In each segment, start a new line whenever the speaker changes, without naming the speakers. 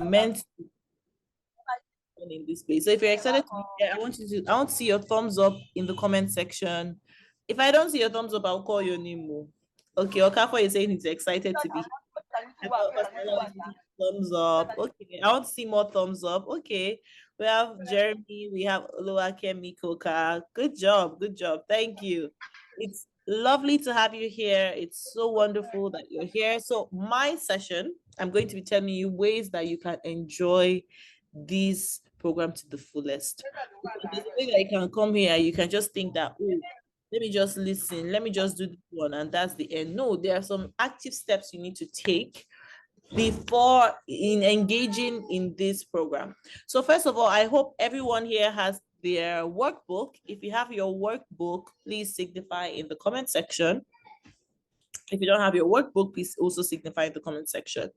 meant in this space. So if you're excited to be here, I want to see your thumbs up in the comment section. If I don't see your thumbs up, I'll call your name. Okay, Okafor is saying he's excited to be here. Thumbs up. Okay, I want to see more thumbs up. Okay, we have Jeremy, we have Oluwakemi Koka. Good job, good job. Thank you. It's lovely to have you here. It's so wonderful that you're here. So my session, I'm going to be telling you ways that you can enjoy this program to the fullest. There's a way that you can come here, you can just think that, oh, let me just listen, let me just do this one, and that's the end. No, there are some active steps you need to take before in engaging in this program. So first of all, I hope everyone here has their workbook. If you have your workbook, please signify in the comment section. If you don't have your workbook, please also signify in the comment section.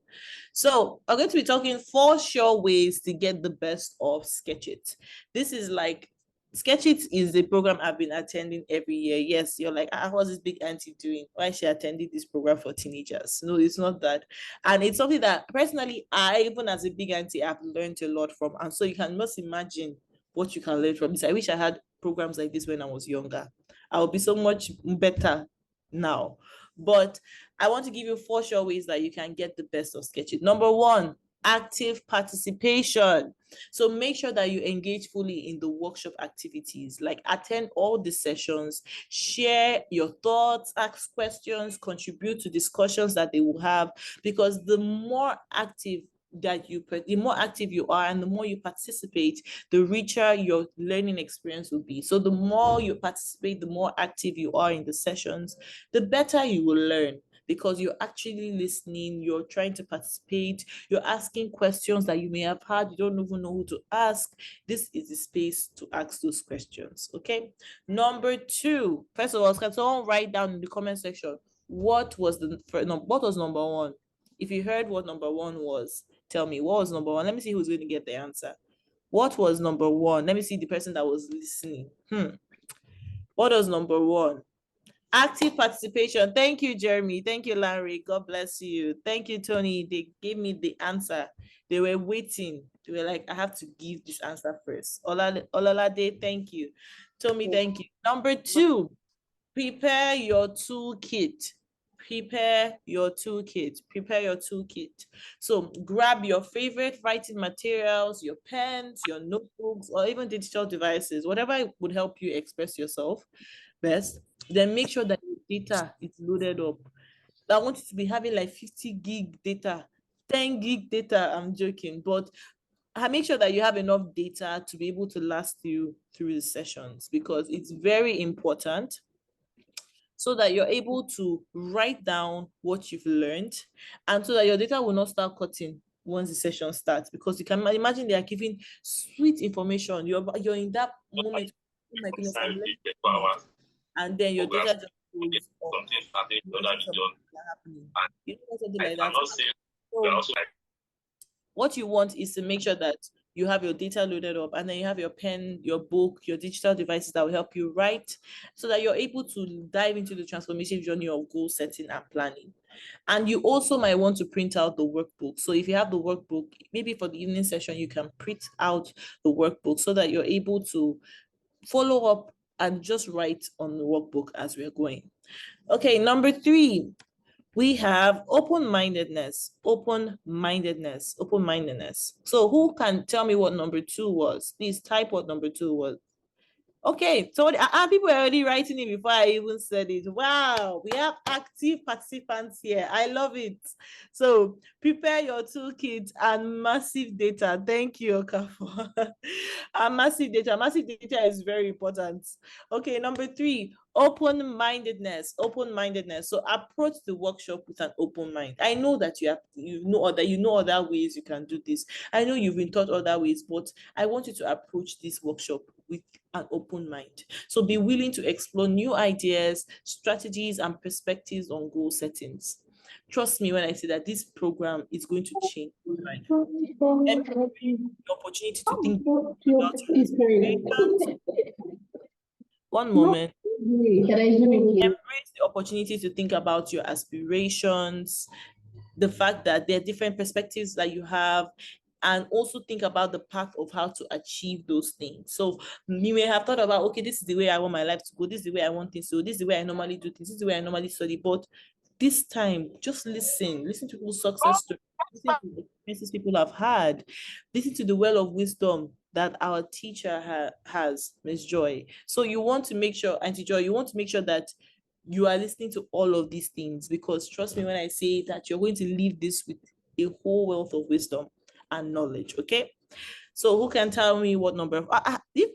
So I'm going to be talking 4 sure ways to get the best of Sketch It. This is like, Sketch It is the program I've been attending every year. Yes, you're like, what's this big auntie doing? Why is she attending this program for teenagers? No, it's not that. And it's something that personally, even as a big auntie, I've learned a lot from. And so you can just imagine what you can learn from this. I wish I had programs like this when I was younger. I would be so much better now. But I want to give you 4 sure ways that you can get the best of Sketch It. Number 1, active participation. So make sure that you engage fully in the workshop activities, like attend all the sessions, share your thoughts, ask questions, contribute to discussions that they will have, because the more active the more active you are and the more you participate, the richer your learning experience will be. So the more you participate, the more active you are in the sessions, the better you will learn, because you're actually listening, you're trying to participate, you're asking questions that you may have had, you don't even know who to ask. This is the space to ask those questions. Okay. Number 2, first of all, can someone write down in the comment section what was number 1? If you heard what number 1 was, tell me what was number 1. Let me see who's going to get the answer. What was number 1? Let me see the person that was listening. What was number 1? Active participation. Thank you, Jeremy. Thank you, Larry. God bless you. Thank you, Tony. They gave me the answer. They were waiting. They were like, I have to give this answer first. Olalade, thank you. Tommy, thank you. Number 2, prepare your toolkit. Prepare your toolkit. Prepare your toolkit. So grab your favorite writing materials, your pens, your notebooks, or even digital devices, whatever would help you express yourself best. Then make sure that your data is loaded up. I want you to be having like 50 gig data, 10 gig data. I'm joking, but make sure that you have enough data to be able to last you through the sessions, because it's very important, so that you're able to write down what you've learned, and so that your data will not start cutting once the session starts, because you can imagine they are giving sweet information. You're in that moment, oh my goodness, and then your data just goes off. You know something like that. So what you want is to make sure that you have your data loaded up, and then you have your pen, your book, your digital devices that will help you write, so that you're able to dive into the transformation journey of goal setting and planning. And you also might want to print out the workbook. So if you have the workbook, maybe for the evening session, you can print out the workbook so that you're able to follow up and just write on the workbook as we're going. Okay, number 3, we have open-mindedness. Open-mindedness. Open-mindedness. So who can tell me what number 2 was? Please type what number 2 was. Okay, so people are already writing it before I even said it. Wow, we have active participants here. I love it. So prepare your toolkit and massive data. Thank you, Okafor. And massive data. Massive data is very important. Okay, number 3, open-mindedness. Open-mindedness. So approach the workshop with an open mind. I know that you know other ways you can do this. I know you've been taught other ways, but I want you to approach this workshop with an open mind. So be willing to explore new ideas, strategies, and perspectives on goal settings. Trust me when I say that this program is going to change your life. The opportunity to think about one moment. Embrace the opportunity to think about your aspirations, the fact that there are different perspectives that you have. and also think about the path of how to achieve those things. So you may have thought about, okay, this is the way I want my life to go, this is the way I want things to go, this is the way I normally do things, this is the way I normally study. But this time, just listen to people's success stories, listen to the experiences people have had, listen to the well of wisdom that our teacher has, Miss Joy. So you want to make sure, Auntie Joy, you want to make sure that you are listening to all of these things, because trust me when I say that you're going to leave this with a whole wealth of wisdom and knowledge. Okay. So who can tell me what number?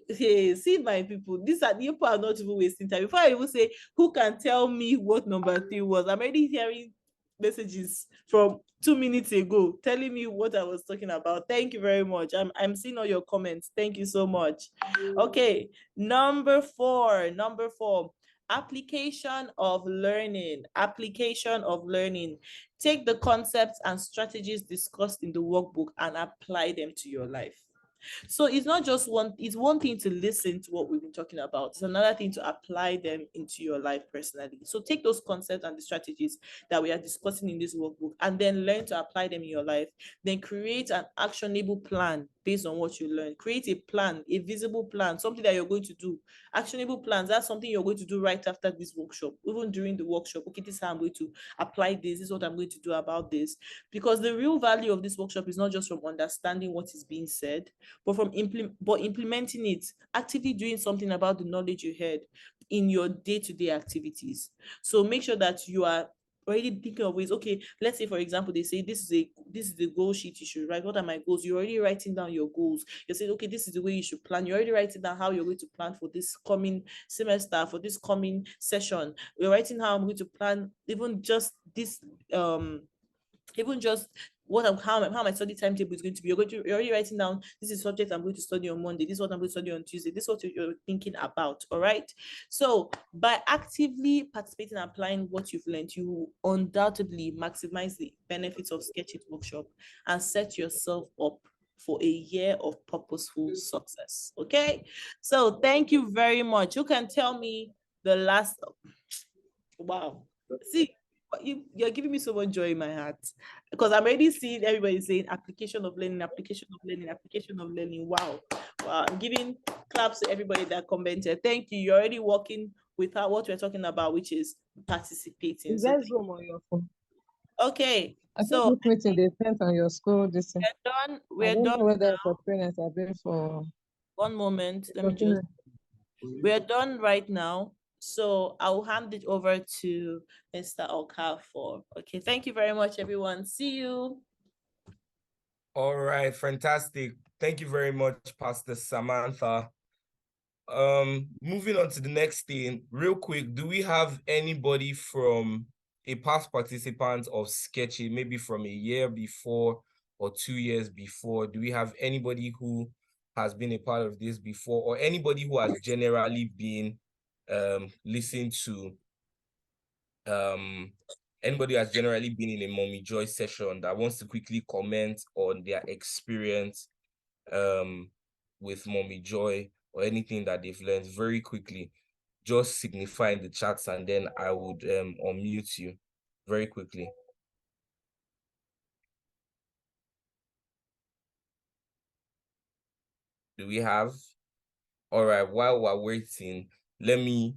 Hey, see my people, these are the people are not even wasting time. Before I even say who can tell me what number 3 was, I'm already hearing messages from 2 minutes ago telling me what I was talking about. Thank you very much. I'm seeing all your comments. Thank you so much. Okay, number 4. Application of learning. Application of learning. Take the concepts and strategies discussed in the workbook and apply them to your life. So it's not just it's one thing to listen to what we've been talking about. It's another thing to apply them into your life personally. So take those concepts and the strategies that we are discussing in this workbook and then learn to apply them in your life. Then create an actionable plan based on what you learn. Create a plan, a visible plan, something that you're going to do. Actionable plans, that's something you're going to do right after this workshop, even during the workshop. Okay, this is how I'm going to apply this. This is what I'm going to do about this. Because the real value of this workshop is not just from understanding what is being said, but from implementing it, actively doing something about the knowledge you heard in your day-to-day activities. So make sure that you are already thinking of ways. Okay, let's say for example they say this is the goal sheet you should write. What are my goals? You're already writing down your goals. You're saying, okay, this is the way you should plan. You're already writing down how you're going to plan for this coming semester, for this coming session. You're writing how I'm going to plan even just this even just how my study timetable is going to be. You're already writing down, this is subject I'm going to study on Monday, this is what I'm going to study on Tuesday, this is what you're thinking about. All right. So by actively participating and applying what you've learned, you undoubtedly maximize the benefits of Sketch It workshop and set yourself up for a year of purposeful success. Okay. So thank you very much. You can tell me the last. Wow. See, you're giving me so much joy in my heart, because I'm already seeing everybody saying application of learning, application of learning, application of learning. Wow. I'm giving claps to everybody that commented. Thank you. You're already working with what we're talking about, which is participating. So
Zoom on your phone.
okay.
I think
So
this meeting they sent on your school this thing.
we're done.
I
We're
don't
done.
know whether for parents or for
One moment. Let me just. We're done right now. So I'll hand it over to Mr. Okafor. Okay, thank you very much, everyone. See you.
All right, fantastic. Thank you very much, Pastor Samantha. Moving on to the next thing, real quick, do we have anybody from a past participant of Sketch It, maybe from a year before or 2 years before? Do we have anybody who has been a part of this before, or anybody who has generally been listened to, anybody who has generally been in a Mommy Joy session that wants to quickly comment on their experience with Mommy Joy or anything that they've learned very quickly? Just signify in the chats and then I would unmute you very quickly. Do we have? All right, while we're waiting, let me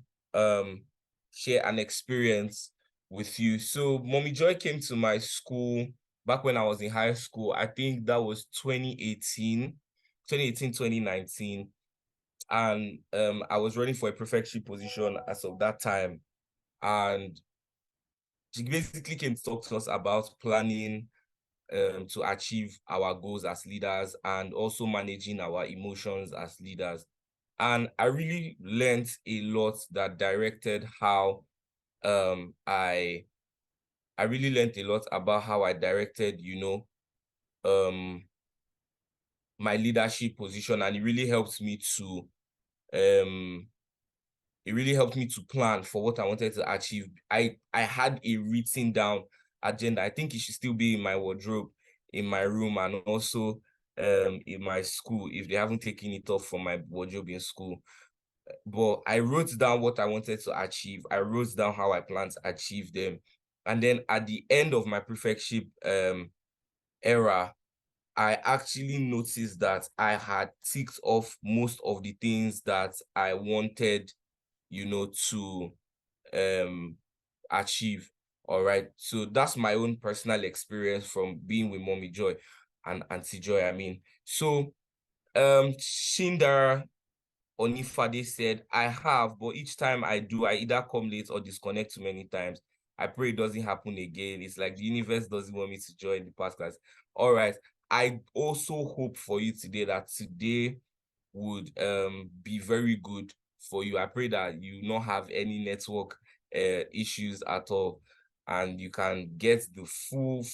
share an experience with you. So Mommy Joy came to my school back when I was in high school. I think that was 2018, 2019. And I was running for a prefectship position as of that time. And she basically came to talk to us about planning to achieve our goals as leaders and also managing our emotions as leaders. And I really learned a lot that directed how I really learned a lot about how I directed, my leadership position, and it really helped me to plan for what I wanted to achieve. I had a written down agenda. I think it should still be in my wardrobe in my room, and also in my school if they haven't taken it off from my wardrobe in school. But I wrote down what I wanted to achieve. I wrote down how I plan to achieve them. And then at the end of my prefectship era, I actually noticed that I had ticked off most of the things that I wanted, to achieve. All right. So that's my own personal experience from being with Mommy Joy and Auntie Joy. I mean, so Shindara Onifade said, I have, but each time I do, I either come late or disconnect too many times. I pray it doesn't happen again. It's like the universe doesn't want me to join the past class. All right. I also hope for you today that today would be very good for you. I pray that you not have any network issues at all, and you can get the full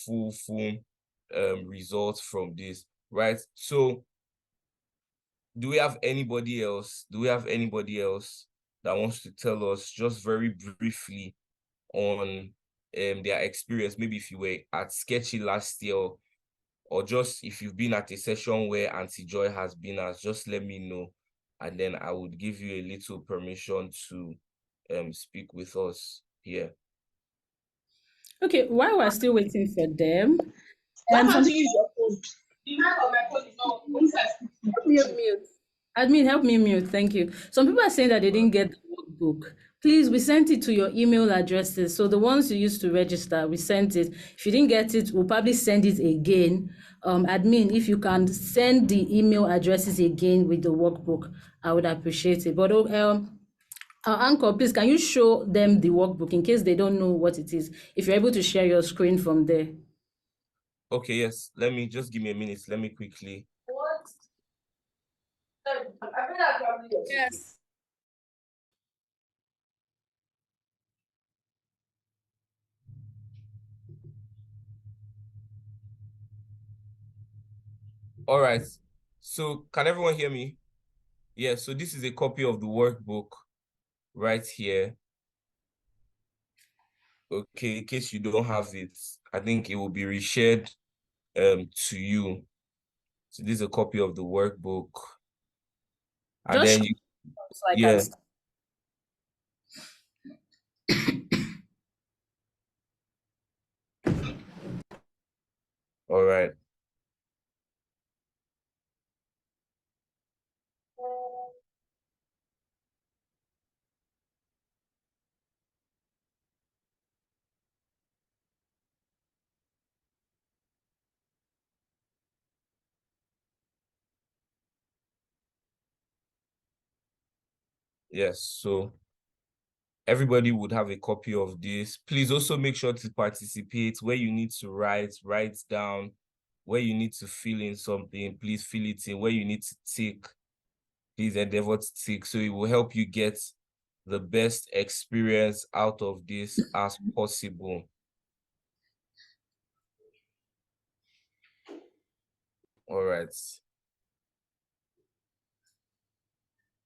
results from this, right? So do we have anybody else? Do we have anybody else that wants to tell us just very briefly on their experience? Maybe if you were at Sketchy last year, or just if you've been at a session where Auntie Joy has been at, just let me know, and then I would give you a little permission to speak with us here.
Okay, while we're still waiting for them,
Help me mute.
Admin, help me mute. Thank you. Some people are saying that they didn't get the workbook. Please, we sent it to your email addresses. So the ones you used to register, we sent it. If you didn't get it, we'll probably send it again. Admin, if you can send the email addresses again with the workbook, I would appreciate it. But our Anchor, please, can you show them the workbook in case they don't know what it is? If you're able to share your screen from there.
Okay, yes. Let me just give me a minute. Let me quickly.
What?
Yes.
All right. So can everyone hear me? Yeah, so this is a copy of the workbook right here. Okay, in case you don't have it, I think it will be reshared to you. So this is a copy of the workbook. And
Just
then you,
so I
yeah. All right. Yes, so everybody would have a copy of this. Please also make sure to participate. Where you need to write down. Where you need to fill in something, please fill it in. Where you need to tick, please endeavor to tick. So it will help you get the best experience out of this as possible. All right.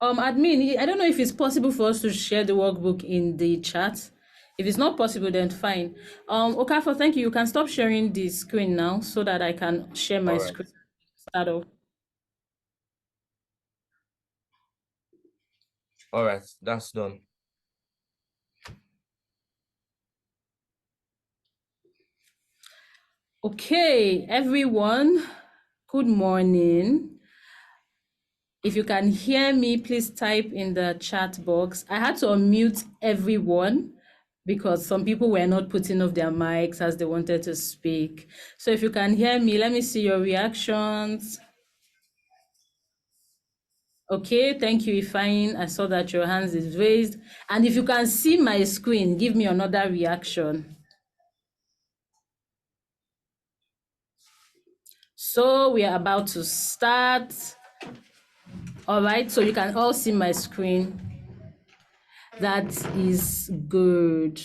Admin, I don't know if it's possible for us to share the workbook in the chat. If it's not possible, then fine. Okafor, thank you. You can stop sharing the screen now so that I can share my screen. Start off.
All right, that's done.
Okay, everyone, good morning. If you can hear me, please type in the chat box. I had to unmute everyone because some people were not putting off their mics as they wanted to speak. So if you can hear me, let me see your reactions. Okay, thank you, Ifeanyi. I saw that your hands is raised. And if you can see my screen, give me another reaction. So we are about to start. All right, so you can all see my screen. That is good.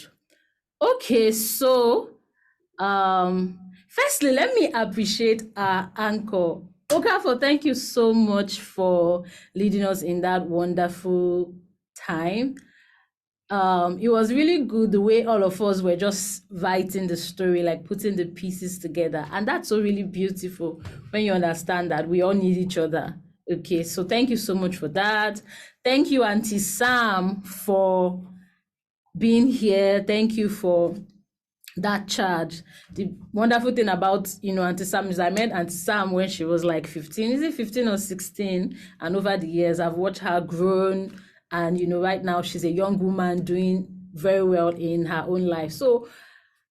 Okay, so firstly, let me appreciate our anchor. Okafor, thank you so much for leading us in that wonderful time. It was really good the way all of us were just writing the story, like putting the pieces together. And that's so really beautiful when you understand that we all need each other. Okay, so thank you so much for that. Thank you, Auntie Sam, for being here. Thank you for that charge. The wonderful thing about, Auntie Sam is I met Auntie Sam when she was like 15. Is it 15 or 16? And over the years, I've watched her grown. And, right now she's a young woman doing very well in her own life. So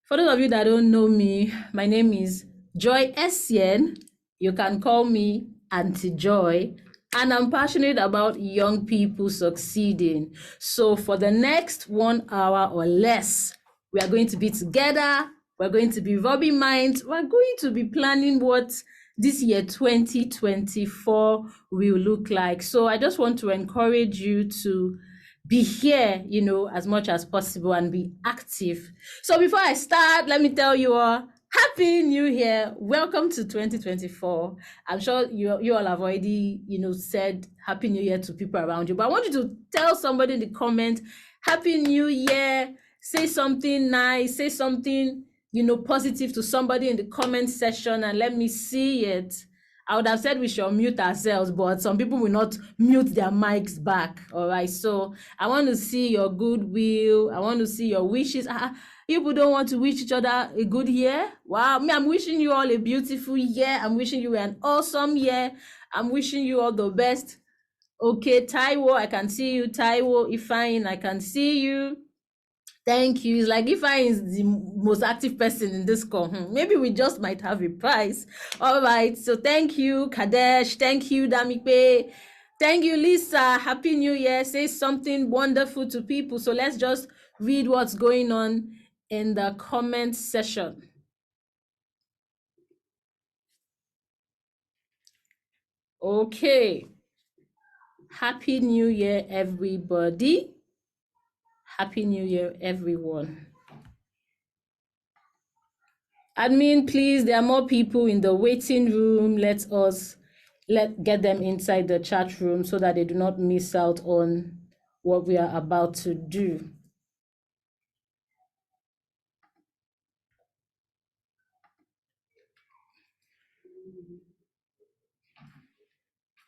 for those of you that don't know me, my name is Joy Essien. You can call me Auntie Joy. And I'm passionate about young people succeeding. So for the next 1 hour or less, we are going to be together. We're going to be rubbing minds. We're going to be planning what this year 2024 will look like. So I just want to encourage you to be here, as much as possible and be active. So before I start, let me tell you all, Happy New Year. Welcome to 2024. I'm sure you all have already, said Happy New Year to people around you. But I want you to tell somebody in the comment, Happy New Year. Say something nice. Say something, positive to somebody in the comment section and let me see it. I would have said we should mute ourselves, but some people will not mute their mics back. All right. So I want to see your goodwill. I want to see your wishes. People don't want to wish each other a good year. Wow. Me, I'm wishing you all a beautiful year. I'm wishing you an awesome year. I'm wishing you all the best. Okay, Taiwo, I can see you. Taiwo, Ifeanyi, I can see you. Thank you. It's like Ifeanyi is the most active person in this call. Maybe we just might have a prize. All right. So thank you, Kadesh. Thank you, Damikpe. Thank you, Lisa. Happy New Year. Say something wonderful to people. So let's just read what's going on in the comment section. Okay. Happy New Year, everybody. Happy New Year, everyone. Admin, please, there are more people in the waiting room. Let get them inside the chat room so that they do not miss out on what we are about to do.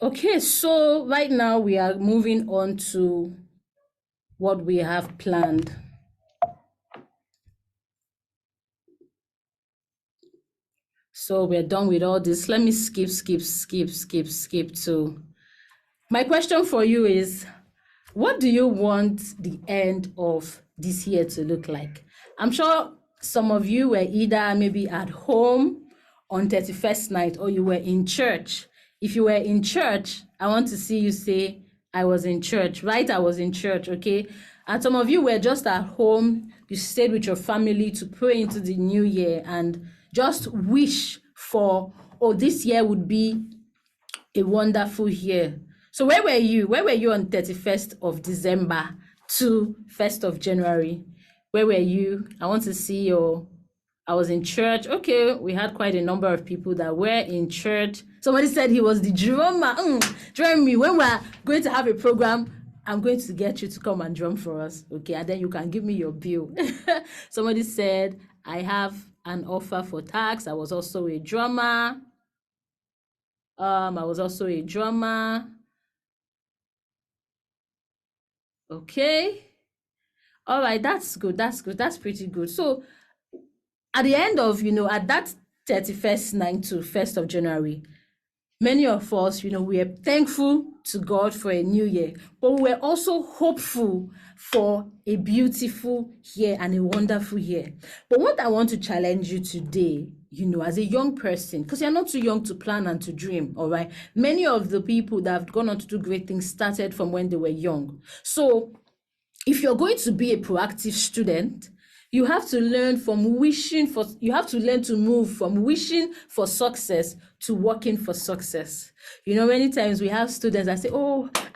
Okay, so right now we are moving on to what we have planned. So we're done with all this. Let me skip to my question for you is, what do you want the end of this year to look like? I'm sure some of you were either maybe at home on 31st night or you were in church. If you were in church, I want to see you say, I was in church, right? I was in church, okay? And some of you were just at home. You stayed with your family to pray into the new year and just wish for, this year would be a wonderful year. So where were you? Where were you on 31st of December to 1st of January? Where were you? I want to see your, I was in church. Okay, we had quite a number of people that were in church. Somebody said he was the drummer. Jeremy, when we're going to have a program, I'm going to get you to come and drum for us. Okay, and then you can give me your bill. Somebody said, I have an offer for tax. I was also a drummer. Okay. All right, that's good. That's pretty good. So at the end of, at that 31st night to 1st of January, many of us, we are thankful to God for a new year, but we're also hopeful for a beautiful year and a wonderful year. But what I want to challenge you today, as a young person, because you're not too young to plan and to dream, all right? Many of the people that have gone on to do great things started from when they were young. So if you're going to be a proactive student, you have to learn to move from wishing for success to working for success. Many times we have students that say,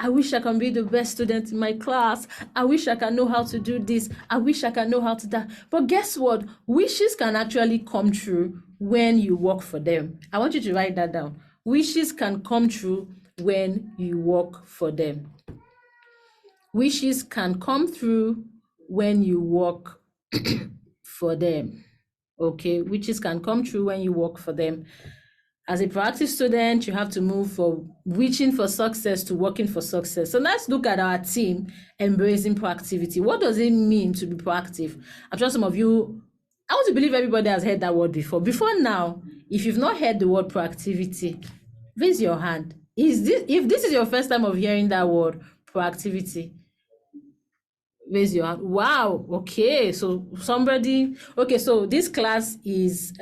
I wish I can be the best student in my class. I wish I can know how to do this. I wish I can know how to that. But guess what? Wishes can actually come true when you work for them. I want you to write that down. Wishes can come true when you work for them. Wishes can come through when you work for them. Okay, wishes can come true when you work for them. As a proactive student, you have to move from wishing for success to working for success. So let's look at our team embracing proactivity. What does it mean to be proactive? I'm sure some of you I want to believe everybody has heard that word before. Before now, if you've not heard the word proactivity, raise your hand. If this is your first time of hearing that word, proactivity, raise your hand. Wow. Okay. So so this class is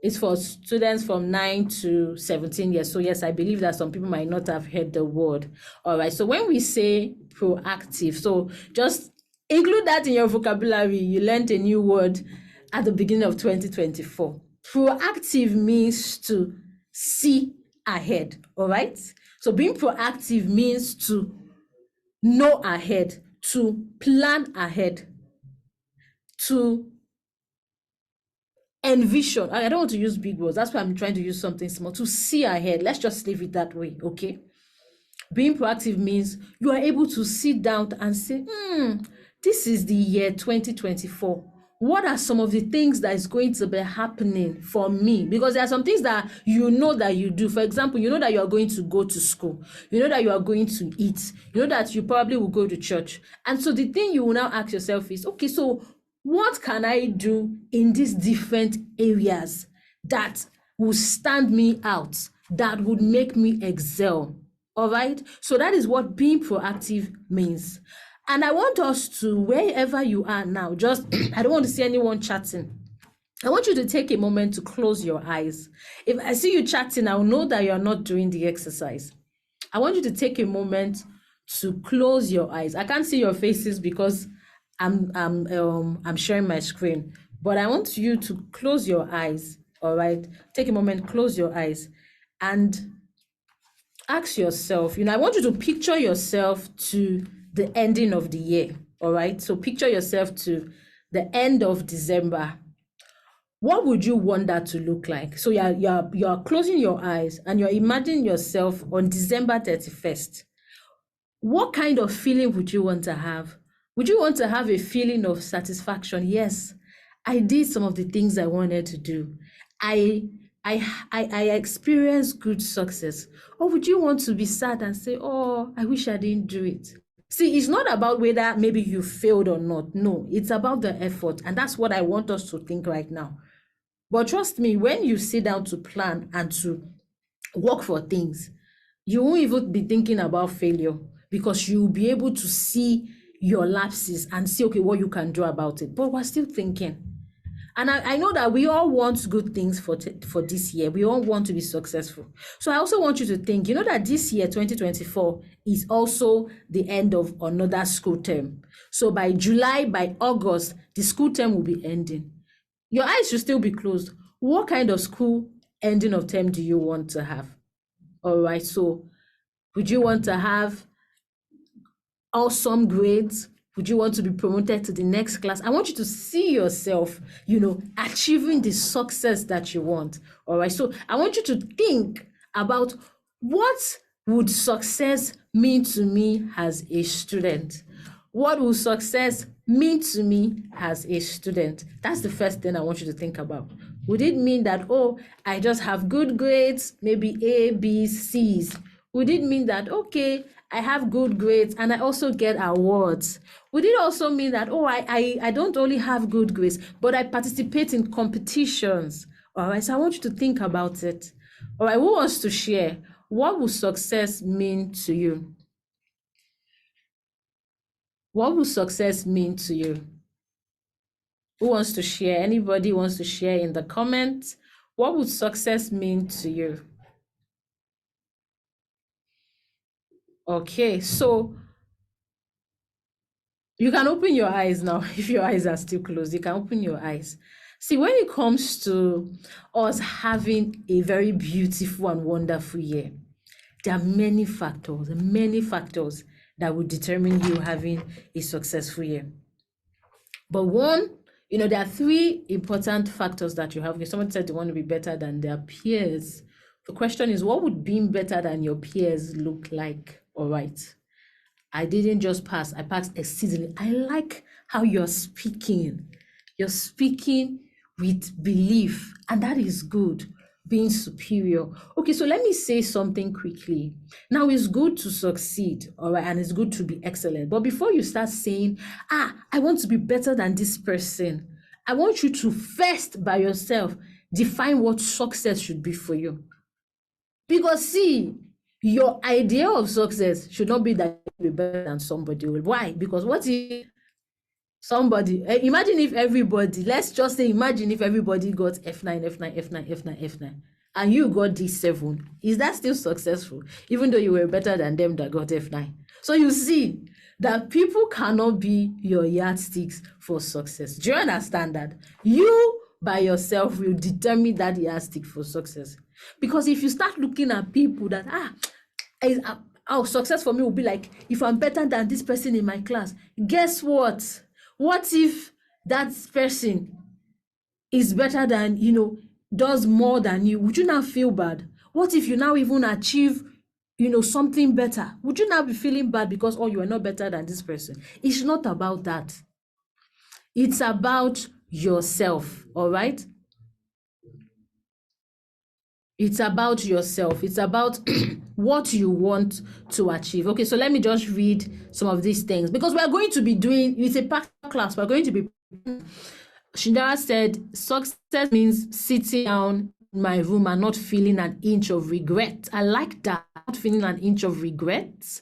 it's for students from 9 to 17 years. So yes, I believe that some people might not have heard the word. All right. So when we say proactive, so just include that in your vocabulary. You learned a new word at the beginning of 2024. Proactive means to see ahead. All right. So being proactive means to know ahead, to plan ahead, to envision. I don't want to use big words. That's why I'm trying to use something small. To see ahead. Let's just leave it that way, okay? Being proactive means you are able to sit down and say, this is the year 2024. What are some of the things that is going to be happening for me? Because there are some things that you know that you do. For example, you know that you are going to go to school. You know that you are going to eat. You know that you probably will go to church. And so the thing you will now ask yourself is, okay, so what can I do in these different areas that will stand me out, that would make me excel? All right. So that is what being proactive means. And I want us to, wherever you are now, just, I don't want to see anyone chatting. I want you to take a moment to close your eyes. If I see you chatting, I'll know that you're not doing the exercise. I want you to take a moment to close your eyes. I can't see your faces because I'm sharing my screen, but I want you to close your eyes. All right. Take a moment, close your eyes, and ask yourself, I want you to picture yourself to the ending of the year. All right. So picture yourself to the end of December. What would you want that to look like? So you're closing your eyes and you're imagining yourself on December 31st. What kind of feeling would you want to have? Would you want to have a feeling of satisfaction? Yes, I did some of the things I wanted to do. I experienced good success. Or would you want to be sad and say, oh, I wish I didn't do it? See, it's not about whether maybe you failed or not. No, it's about the effort. And that's what I want us to think right now. But trust me, when you sit down to plan and to work for things, you won't even be thinking about failure, because you'll be able to see your lapses and see, okay, what you can do about it. But we're still thinking. And I know that we all want good things for this year. We all want to be successful. So I also want you to think, that this year, 2024, is also the end of another school term. So by July, by August, the school term will be ending. Your eyes should still be closed. What kind of school ending of term do you want to have? All right, so would you want to have awesome grades? Would you want to be promoted to the next class? I want you to see yourself, achieving the success that you want. All right. So I want you to think about, what would success mean to me as a student? What will success mean to me as a student? That's the first thing I want you to think about. Would it mean that, oh, I just have good grades, maybe A, B, C's? Would it mean that, okay, I have good grades and I also get awards? Would it also mean that, oh, I don't only have good grades, but I participate in competitions? All right, so I want you to think about it. All right, who wants to share? What will success mean to you? What will success mean to you? Who wants to share? Anybody wants to share in the comments? What would success mean to you? Okay, so you can open your eyes now. If your eyes are still closed, you can open your eyes. See, when it comes to us having a very beautiful and wonderful year, there are many factors that will determine you having a successful year. But one, there are three important factors that you have. If someone said they want to be better than their peers, the question is, what would being better than your peers look like? All right. I didn't just pass, I passed exceedingly. I like how you're speaking. You're speaking with belief, and that is good. Being superior. Okay, so let me say something quickly. Now, it's good to succeed, all right, and it's good to be excellent. But before you start saying, I want to be better than this person, I want you to first by yourself define what success should be for you. Because see, your idea of success should not be that you're better than somebody. Why? Because what if somebody, imagine if everybody, let's just say, imagine if everybody got F9, F9, F9, F9, F9, and you got D7. Is that still successful? Even though you were better than them that got F9. So you see that people cannot be your yardsticks for success. Do you understand that? You by yourself will determine that yardstick for success. Because if you start looking at people that, success for me will be like, if I'm better than this person in my class, guess what? What if that person is better than, does more than you? Would you not feel bad? What if you now even achieve, something better? Would you not be feeling bad because, you are not better than this person? It's not about that. It's about yourself, all right? It's about yourself. It's about what you want to achieve. Okay, so let me just read some of these things because we're going to be doing, it's a packed class. We're going to be, Shindara said, success means sitting down in my room and not feeling an inch of regret. I like that, not feeling an inch of regret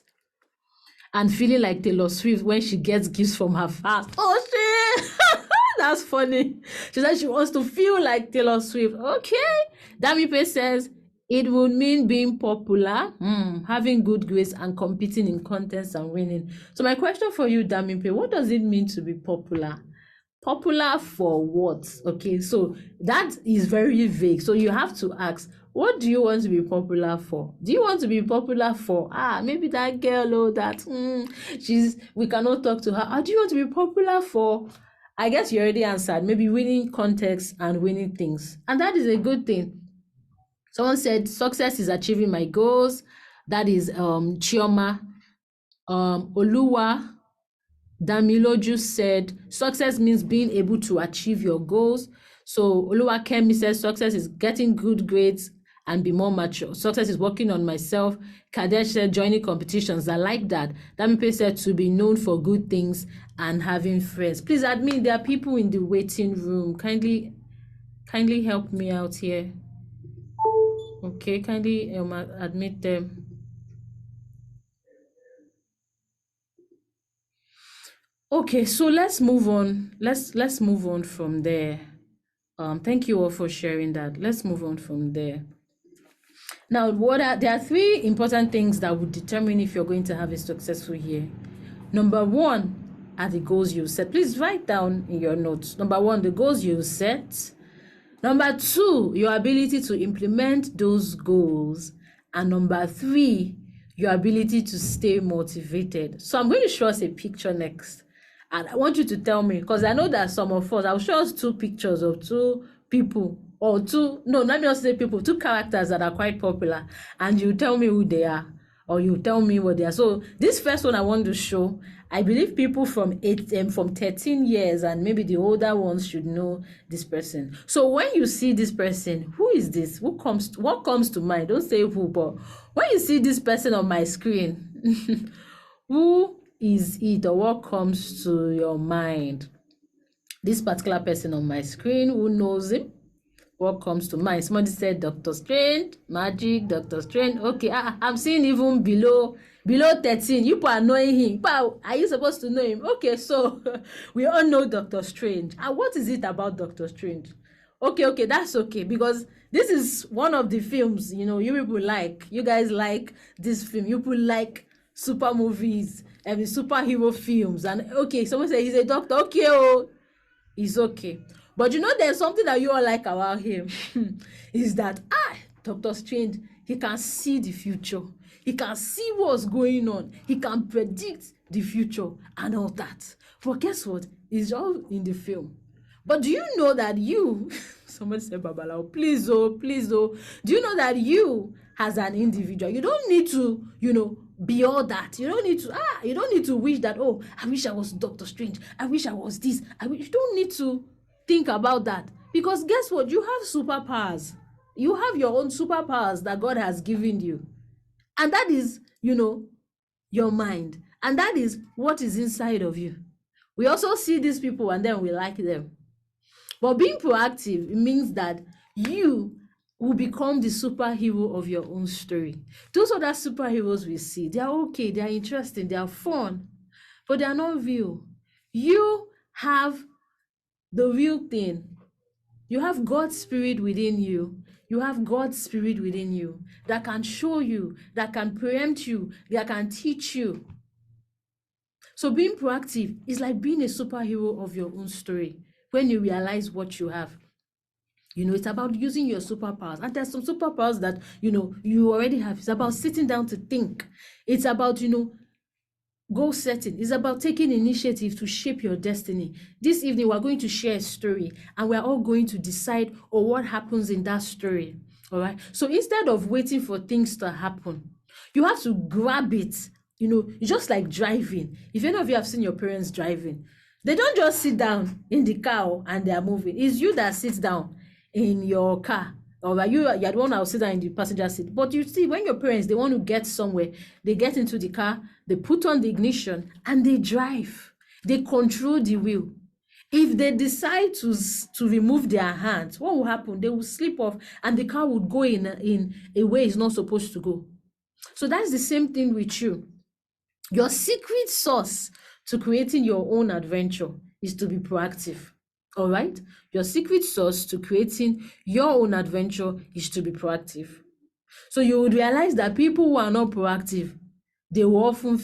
and feeling like Taylor Swift when she gets gifts from her fans. Oh, shit! That's funny. She said she wants to feel like Taylor Swift. Okay. Damipe says, it would mean being popular, having good grades, and competing in contests and winning. So my question for you, Damipe, what does it mean to be popular? Popular for what? Okay, so that is very vague. So you have to ask, what do you want to be popular for? Do you want to be popular for, maybe that girl, we cannot talk to her. Or do you want to be popular for, I guess you already answered, maybe winning contests and winning things. And that is a good thing. Someone said, success is achieving my goals. That is Chioma. Oluwa Damiloju said, success means being able to achieve your goals. So Oluwa Kemi says, success is getting good grades and be more mature. Success is working on myself. Kadesh said, joining competitions. I like that. Damipe said, to be known for good things and having friends. Please admit, there are people in the waiting room. Kindly help me out here. Okay, kindly admit them. Okay, so let's move on. Let's move on from there. Thank you all for sharing that. Let's move on from there. Now, there are three important things that would determine if you're going to have a successful year. Number one are the goals you set. Please write down in your notes. Number one, the goals you set. Number two, your ability to implement those goals. And number three, your ability to stay motivated. So I'm going to show us a picture next. And I want you to tell me, because I know that some of us, I'll show us two pictures of two people, or two characters that are quite popular. And you tell me who they are, or you tell me what they are. So this first one I want to show, I believe people from 13 years and maybe the older ones should know this person. So when you see this person, who is this? What comes to mind? Don't say who, but when you see this person on my screen, who is it, or what comes to your mind? This particular person on my screen, who knows him? What comes to mind? Somebody said Dr. Strange, Magic, Dr. Strange. Okay, I'm seeing even below 13. You are knowing him. But are you supposed to know him? Okay, so we all know Dr. Strange. And what is it about Dr. Strange? Okay, that's okay, because this is one of the films, you people like. You guys like this film. You people like super movies and superhero films. And okay, someone said he's a doctor. Okay, it's okay. But there's something that you all like about him is that Dr. Strange, he can see the future. He can see what's going on. He can predict the future and all that. But guess what? It's all in the film. But do you know that somebody said Babalao, please oh. Do you know that you as an individual, you don't need to, be all that. You don't need to wish that, I wish I was Dr. Strange. I wish I was this. You don't need to think about that, because guess what? You have superpowers. You have your own superpowers that God has given you, and that is your mind, and that is what is inside of you. We also see these people and then we like them. But being proactive means that you will become the superhero of your own story. Those other superheroes we see, they are okay, they are interesting, they are fun, but they are not real. You have the real thing. You have God's spirit within you. You have God's spirit within you that can show you, that can preempt you, that can teach you. So being proactive is like being a superhero of your own story when you realize what you have. It's about using your superpowers. And there's some superpowers that, you already have. It's about sitting down to think. It's about, goal setting. It's about taking initiative to shape your destiny. This evening, we're going to share a story and we're all going to decide on what happens in that story. All right. So instead of waiting for things to happen, you have to grab it. It's just like driving. If any of you have seen your parents driving, they don't just sit down in the car and they are moving. It's you that sits down in your car. Or you're the one that will sit down in the passenger seat. But you see, when your parents, they want to get somewhere, they get into the car, they put on the ignition, and they drive. They control the wheel. If they decide to remove their hands, what will happen? They will slip off, and the car would go in a way it's not supposed to go. So that's the same thing with you. Your secret sauce to creating your own adventure is to be proactive. All right? Your secret sauce to creating your own adventure is to be proactive. So you would realize that people who are not proactive, they will often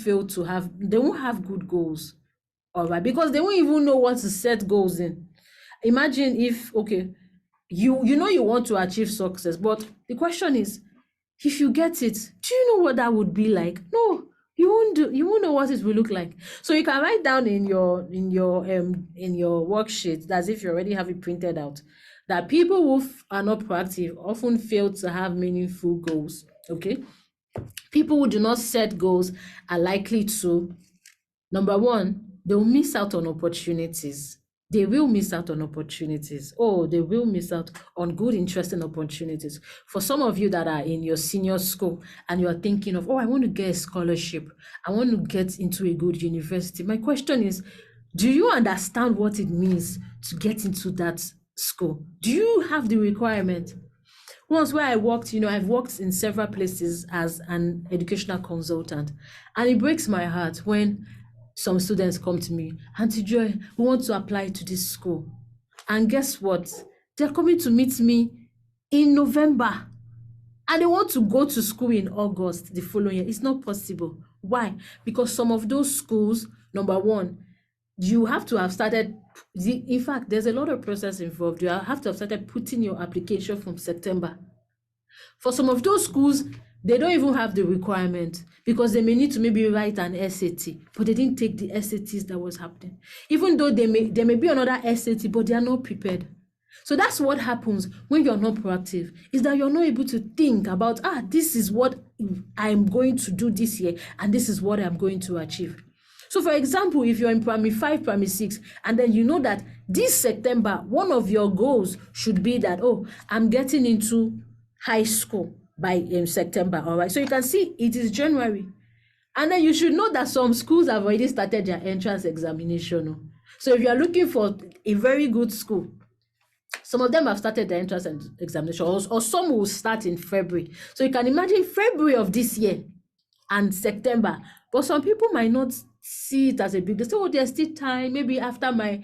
they won't have good goals. All right? Because they won't even know what to set goals in. Imagine if, okay, you want to achieve success, but the question is, if you get it, do you know what that would be like? No. You won't know what it will look like. So you can write down in your worksheet, as if you already have it printed out, that people who are not proactive often fail to have meaningful goals. Okay, people who do not set goals are likely to, number one, they will miss out on opportunities. They will miss out on opportunities. Oh, they will miss out on good, interesting opportunities. For some of you that are in your senior school and you are thinking of, I want to get a scholarship. I want to get into a good university. My question is, do you understand what it means to get into that school? Do you have the requirement? Once where I worked, I've worked in several places as an educational consultant, and it breaks my heart when some students come to me, Auntie Joy, we want to apply to this school. And guess what? They're coming to meet me in November. And they want to go to school in August the following year. It's not possible. Why? Because some of those schools, number one, you have to have started, in fact, there's a lot of process involved. You have to have started putting your application from September. For some of those schools, they don't even have the requirement because they may need to maybe write an SAT, but they didn't take the SATs that was happening. Even though there may be another SAT, but they are not prepared. So that's what happens when you're not proactive, is that you're not able to think about, this is what I'm going to do this year, and this is what I'm going to achieve. So for example, if you're in primary 5, primary 6, and then you know that this September, one of your goals should be that, I'm getting into high school by September, all right? So you can see it is January. And then you should know that some schools have already started their entrance examination. So if you are looking for a very good school, some of them have started their entrance examination, or some will start in February. So you can imagine February of this year and September. But some people might not see it as a big deal. So there's still time, maybe after my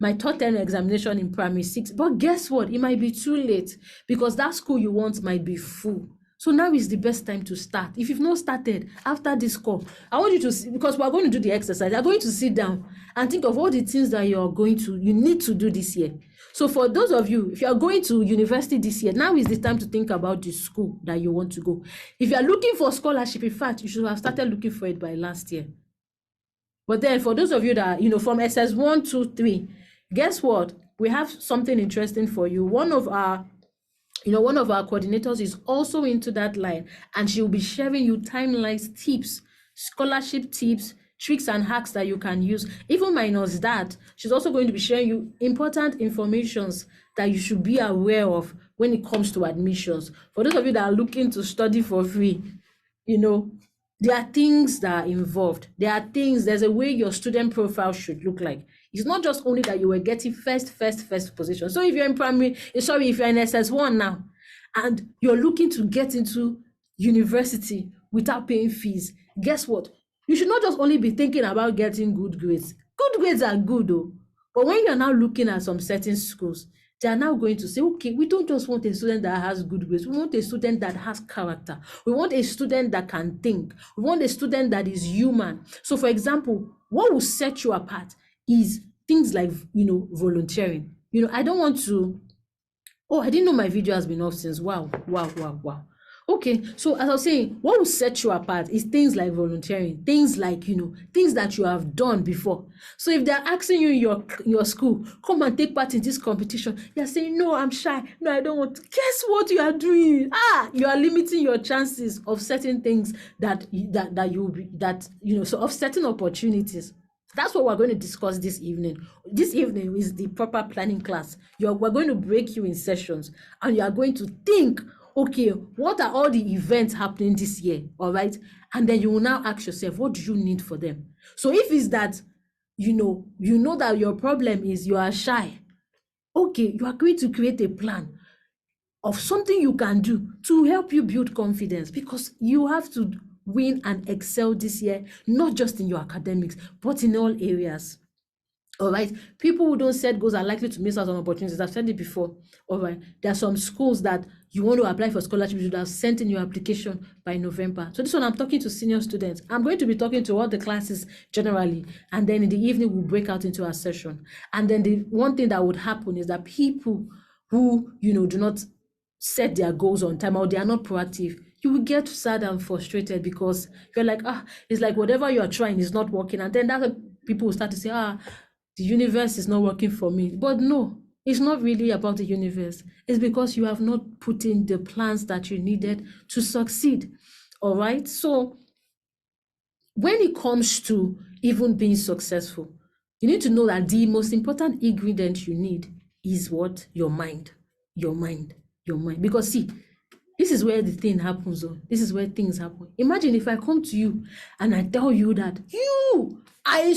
third term examination in primary 6. But guess what? It might be too late because that school you want might be full. So now is the best time to start. If you've not started after this call, I want you to see, because we're going to do the exercise, you're going to sit down and think of all the things that you need to do this year. So for those of you, if you are going to university this year, now is the time to think about the school that you want to go. If you are looking for scholarship, in fact, you should have started looking for it by last year. But then for those of you that, from SS1, 2, 3, guess what? We have something interesting for you. One of our coordinators is also into that line, and she will be sharing you timelines, tips, scholarship tips, tricks and hacks that you can use. Even minus that, she's also going to be sharing you important informations that you should be aware of when it comes to admissions. For those of you that are looking to study for free, there are things that are involved. There's a way your student profile should look like. It's not just only that you were getting first position. So if you're in if you're in SS1 now, and you're looking to get into university without paying fees, guess what? You should not just only be thinking about getting good grades. Good grades are good though, but when you're now looking at some certain schools, they are now going to say, okay, we don't just want a student that has good grades. We want a student that has character. We want a student that can think. We want a student that is human. So for example, what will set you apart is things like, volunteering. I don't want to, oh, I didn't know my video has been off since. Wow. Okay, so as I was saying, what will set you apart is things like volunteering, things like, things that you have done before. So if they're asking you in your school, come and take part in this competition, you're saying, no, I'm shy. No, I don't want to. Guess what you are doing? You are limiting your chances of certain things so of certain opportunities. That's what we're going to discuss this evening. This evening is the proper planning class. We're going to break you in sessions, and you are going to think, okay, what are all the events happening this year? All right. And then you will now ask yourself, what do you need for them? So if it's that, you know that your problem is you are shy, okay, you are going to create a plan of something you can do to help you build confidence, because you have to win and excel this year, not just in your academics, but in all areas. All right. People who don't set goals are likely to miss out on opportunities. I've said it before. All right. There are some schools that you want to apply for scholarships, you should have sent in your application by November. So this one, I'm talking to senior students. I'm going to be talking to all the classes generally. And then in the evening, we'll break out into a session. And then the one thing that would happen is that people who, do not set their goals on time, or they are not proactive, you will get sad and frustrated, because you're like, it's like whatever you are trying is not working. And then that's when people will start to say, the universe is not working for me. But no, it's not really about the universe. It's because you have not put in the plans that you needed to succeed. All right. So when it comes to even being successful, you need to know that the most important ingredient you need is what? Your mind. Because see, this is where the thing happens. This is where things happen. Imagine if I come to you and I tell you that I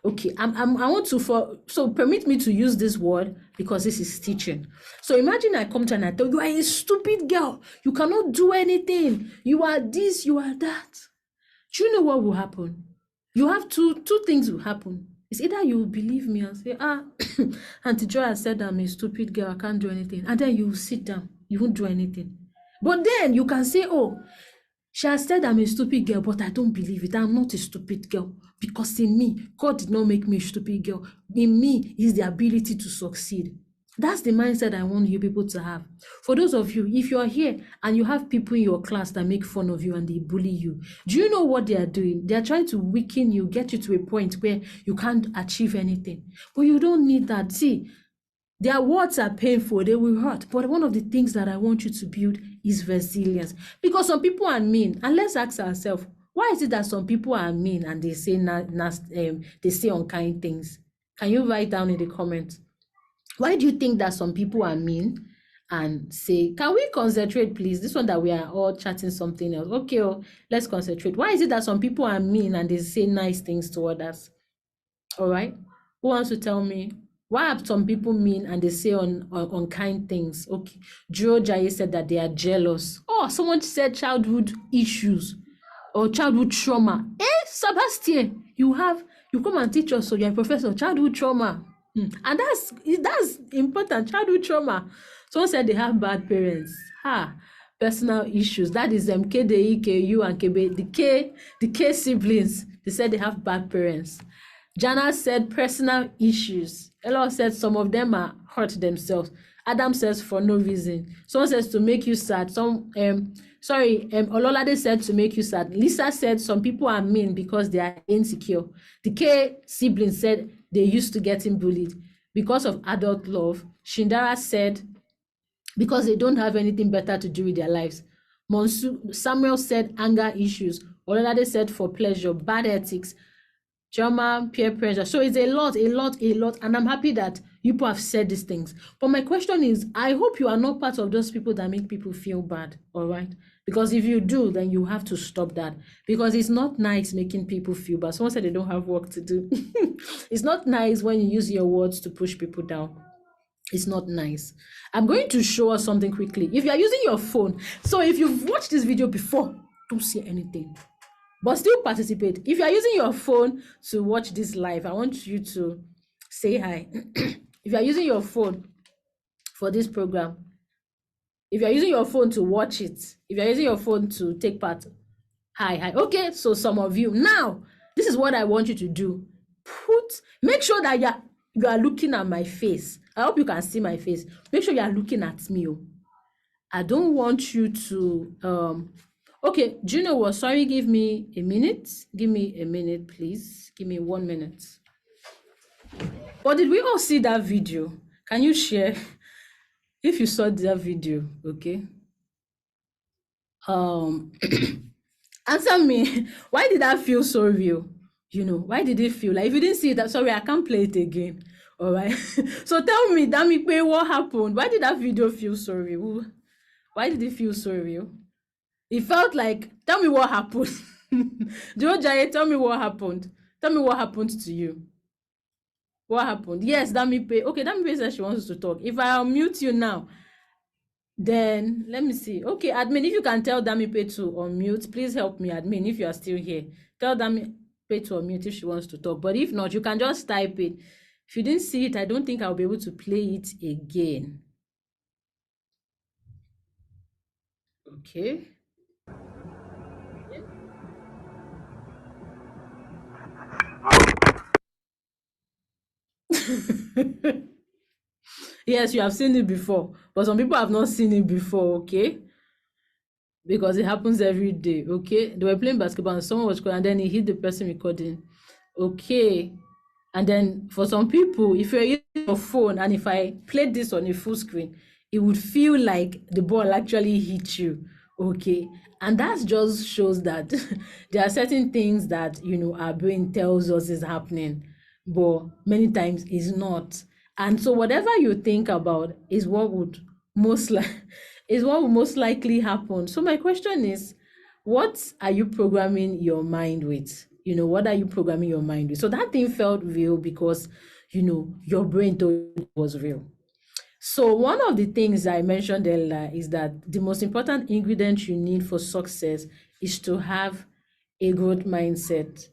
want to, so permit me to use this word because this is teaching. So imagine I come to you and I tell you, you are a stupid girl. You cannot do anything. You are this, you are that. Do you know what will happen? You have two things will happen. It's either you will believe me and say, Auntie Joy has said I'm a stupid girl, I can't do anything. And then you will sit down. You won't do anything. But then you can say, she has said I'm a stupid girl, but I don't believe it. I'm not a stupid girl. Because in me, God did not make me a stupid girl. In me is the ability to succeed. That's the mindset I want you people to have. For those of you, if you are here and you have people in your class that make fun of you and they bully you, do you know what they are doing? They are trying to weaken you, get you to a point where you can't achieve anything. But you don't need that. See, their words are painful, they will hurt. But one of the things that I want you to build is resilience. Because some people are mean. And let's ask ourselves, why is it that some people are mean and they say they say unkind things? Can you write down in the comments? Why do you think that some people are mean and say, can we concentrate, please? This one that we are all chatting something else. Okay, let's concentrate. Why is it that some people are mean and they say nice things to others? All right. Who wants to tell me? Why are some people mean and they say unkind things? Okay. Joe Jai said that they are jealous. Someone said childhood issues or childhood trauma. Sebastian, you come and teach us, so you're a professor of childhood trauma. And that's important, childhood trauma. Someone said they have bad parents. Personal issues. That is KDE, KU, and KB, the K siblings. They said they have bad parents. Jana said personal issues. Ella said some of them are hurt themselves. Adam says for no reason. Someone says to make you sad. Ololade said to make you sad. Lisa said some people are mean because they are insecure. The K siblings said they used to getting bullied because of adult love. Shindara said because they don't have anything better to do with their lives. Samuel said anger issues. Ololade said for pleasure, bad ethics. trauma, peer pressure. So it's a lot. And I'm happy that you people have said these things. But my question is, I hope you are not part of those people that make people feel bad, all right? Because if you do, then you have to stop that. Because it's not nice making people feel bad. Someone said they don't have work to do. It's not nice when you use your words to push people down. It's not nice. I'm going to show us something quickly. If you are using your phone, so if you've watched this video before, don't say anything, but still participate. If you are using your phone to watch this live, I want you to say hi. If you are using your phone for this program, if you are using your phone to watch it, if you are using your phone to take part, hi. Okay, so some of you, now, this is what I want you to do. Make sure that you are looking at my face. I hope you can see my face. Make sure you are looking at me. I don't want you to, okay, do you know what? Sorry, give me a minute. Give me a minute, please. Give me 1 minute. But did we all see that video? Can you share if you saw that video? Okay. Answer me. Why did that feel so real? You know, why did it feel like, if you didn't see that, sorry, I can't play it again. All right. So tell me, Damipe, what happened? Why did that video feel so real? Why did it feel so real? It felt like, tell me what happened. Jojaye, tell me what happened. Tell me what happened to you. What happened? Yes, Damipe. Okay, Damipe says she wants to talk. If I unmute you now, then let me see. Okay, admin, if you can tell Damipe to unmute, please help me, admin, if you are still here. Tell Damipe to unmute if she wants to talk. But if not, you can just type it. If you didn't see it, I don't think I'll be able to play it again. Okay. Yes, you have seen it before, but some people have not seen it before, okay? Because it happens every day, okay? They were playing basketball and someone was calling, and then he hit the person recording, okay? And then for some people, if you're using your phone and if I played this on a full screen, it would feel like the ball actually hit you, okay? And that just shows that there are certain things that, you know, our brain tells us is happening, but many times is not. And so whatever you think about is what would most likely happen. So my question is, what are you programming your mind with? You know, what are you programming your mind with? So that thing felt real because, you know, your brain thought it was real. So one of the things I mentioned earlier is that the most important ingredient you need for success is to have a growth mindset.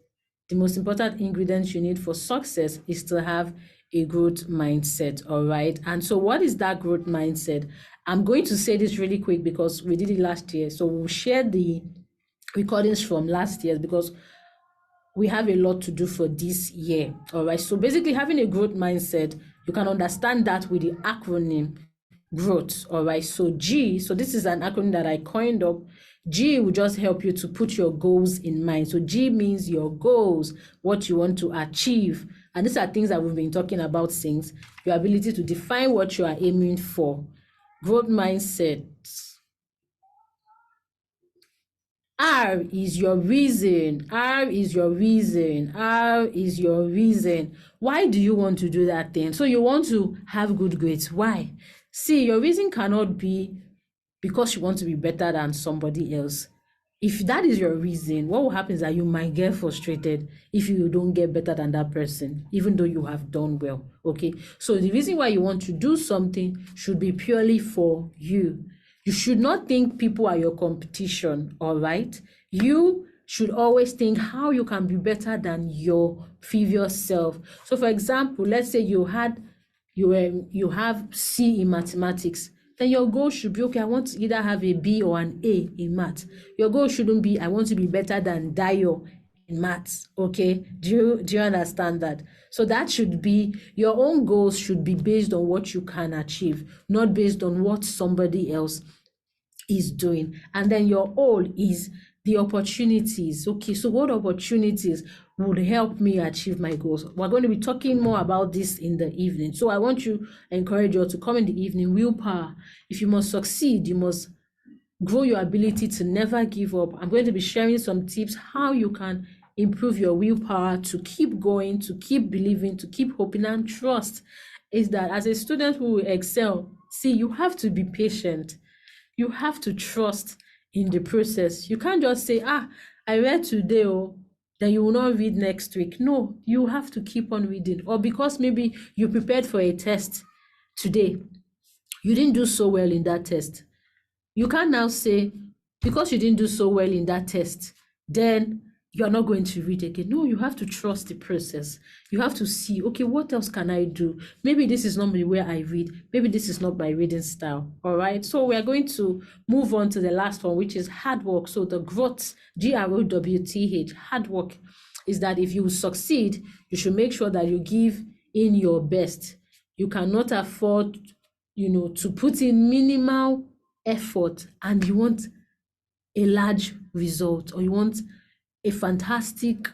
The most important ingredient you need for success is to have a growth mindset, all right? And so what is that growth mindset? I'm going to say this really quick because we did it last year. So we'll share the recordings from last year because we have a lot to do for this year, all right? So basically having a growth mindset, you can understand that with the acronym growth, all right? So G, so this is an acronym that I coined up. G will just help you to put your goals in mind. So G means your goals, what you want to achieve. And these are things that we've been talking about since, your ability to define what you are aiming for. Growth mindset. R is your reason. R is your reason. R is your reason. Why do you want to do that thing? So you want to have good grades. Why? See, your reason cannot be because you want to be better than somebody else. If that is your reason, what will happen is that you might get frustrated if you don't get better than that person, even though you have done well, okay? So the reason why you want to do something should be purely for you. You should not think people are your competition, all right? You should always think how you can be better than your previous self. So for example, let's say you have C in mathematics, then your goal should be, okay, I want to either have a B or an A in math. Your goal shouldn't be, I want to be better than Dayo in maths, okay? Do you understand that? So that should be, your own goals should be based on what you can achieve, not based on what somebody else is doing. And then your all is the opportunities. Okay, so what opportunities would help me achieve my goals? We're going to be talking more about this in the evening. So I want to encourage you to come in the evening. Willpower. If you must succeed, you must grow your ability to never give up. I'm going to be sharing some tips how you can improve your willpower to keep going, to keep believing, to keep hoping and trust is that as a student who will excel, see, you have to be patient. You have to trust in the process. You can't just say, I read today, then you will not read next week. No, you have to keep on reading. Or because maybe you prepared for a test today, you didn't do so well in that test. You can't now say, because you didn't do so well in that test, then you're not going to read again. No, you have to trust the process. You have to see, okay, what else can I do? Maybe this is not the way I read. Maybe this is not my reading style. All right. So we are going to move on to the last one, which is hard work. So the growth, GROWTH, hard work is that if you succeed, you should make sure that you give in your best. You cannot afford, to put in minimal effort and you want a large result, or you want a fantastic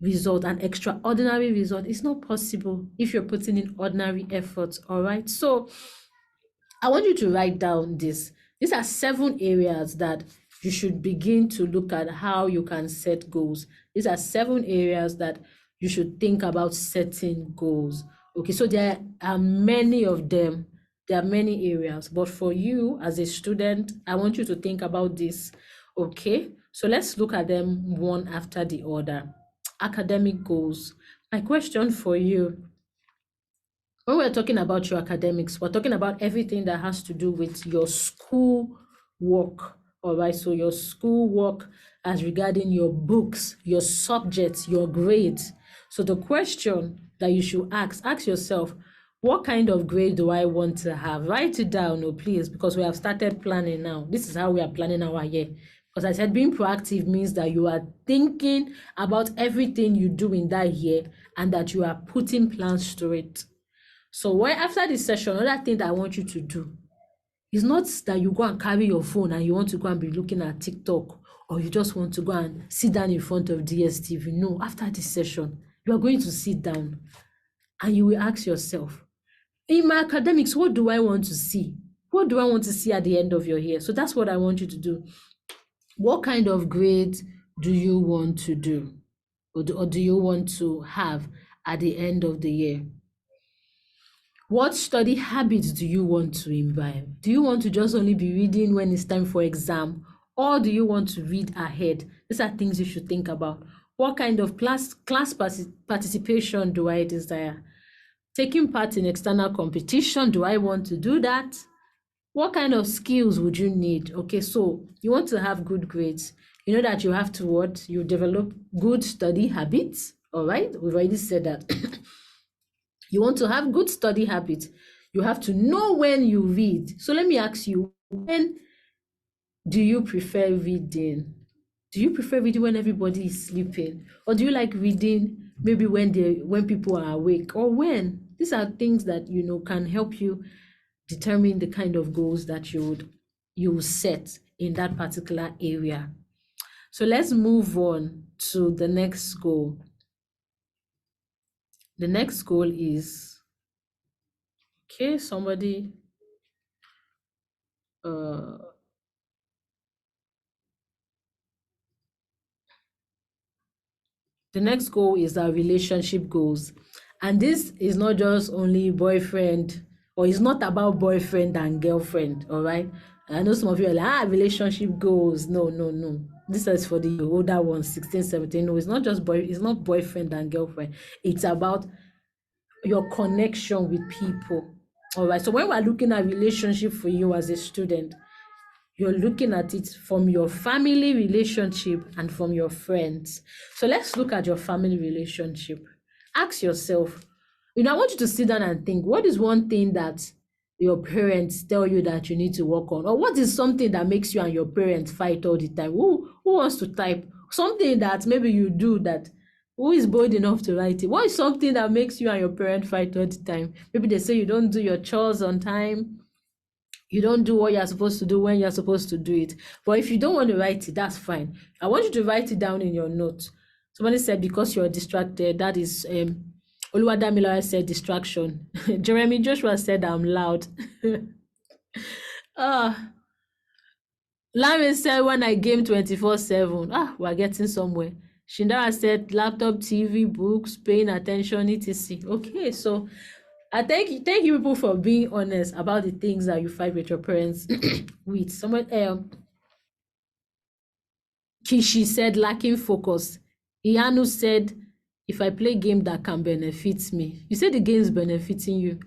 result, an extraordinary result. It's not possible if you're putting in ordinary efforts. All right. So I want you to write down this. These are 7 areas that you should begin to look at how you can set goals. These are 7 areas that you should think about setting goals. Okay. So there are many of them. There are many areas, but for you as a student, I want you to think about this. Okay, so let's look at them one after the other. Academic goals. My question for you, when we're talking about your academics, we're talking about everything that has to do with your school work. All right, so your school work as regarding your books, your subjects, your grades. So the question that you should ask yourself, what kind of grade do I want to have? Write it down, please, because we have started planning now. This is how we are planning our year. Because I said being proactive means that you are thinking about everything you do in that year and that you are putting plans to it. So after this session, another thing that I want you to do is not that you go and carry your phone and you want to go and be looking at TikTok, or you just want to go and sit down in front of DSTV. No, after this session, you are going to sit down and you will ask yourself, in my academics, what do I want to see? What do I want to see at the end of your year? So that's what I want you to do. What kind of grades do you want to do? Or do you want to have at the end of the year? What study habits do you want to imbibe? Do you want to just only be reading when it's time for exam? Or do you want to read ahead? These are things you should think about. What kind of class participation do I desire? Taking part in external competition, do I want to do that? What kind of skills would you need? Okay, so you want to have good grades. You know that you have to you develop good study habits. All right, we've already said that. You want to have good study habits. You have to know when you read. So let me ask you, when do you prefer reading? Do you prefer reading when everybody is sleeping? Or do you like reading maybe when people are awake? Or when? These are things that, can help you determine the kind of goals that you will set in that particular area. So let's move on to the next goal. The next goal is, okay, somebody, the next goal is our relationship goals. And this is not just only boyfriend, or it's not about boyfriend and girlfriend, all right? I know some of you are like, relationship goals. No. This is for the older ones, 16, 17. No, it's not just it's not boyfriend and girlfriend. It's about your connection with people, all right? So when we're looking at relationship for you as a student, you're looking at it from your family relationship and from your friends. So let's look at your family relationship. Ask yourself, I want you to sit down and think, what is one thing that your parents tell you that you need to work on? Or what is something that makes you and your parents fight all the time? Who wants to type? Something that maybe you do that, who is bold enough to write it? What is something that makes you and your parents fight all the time? Maybe they say you don't do your chores on time. You don't do what you're supposed to do when you're supposed to do it. But if you don't want to write it, that's fine. I want you to write it down in your notes. Somebody said because you're distracted, that is Oluwadamilola said distraction. Jeremy Joshua said I'm loud. Larry said when I game 24/7. We're getting somewhere. Shindara said laptop, TV, books, paying attention, etc. Okay, so I thank you people for being honest about the things that you fight with your parents with. Someone Kishi said lacking focus. Iyanu said if I play game that can benefit me. You said the game is benefiting you.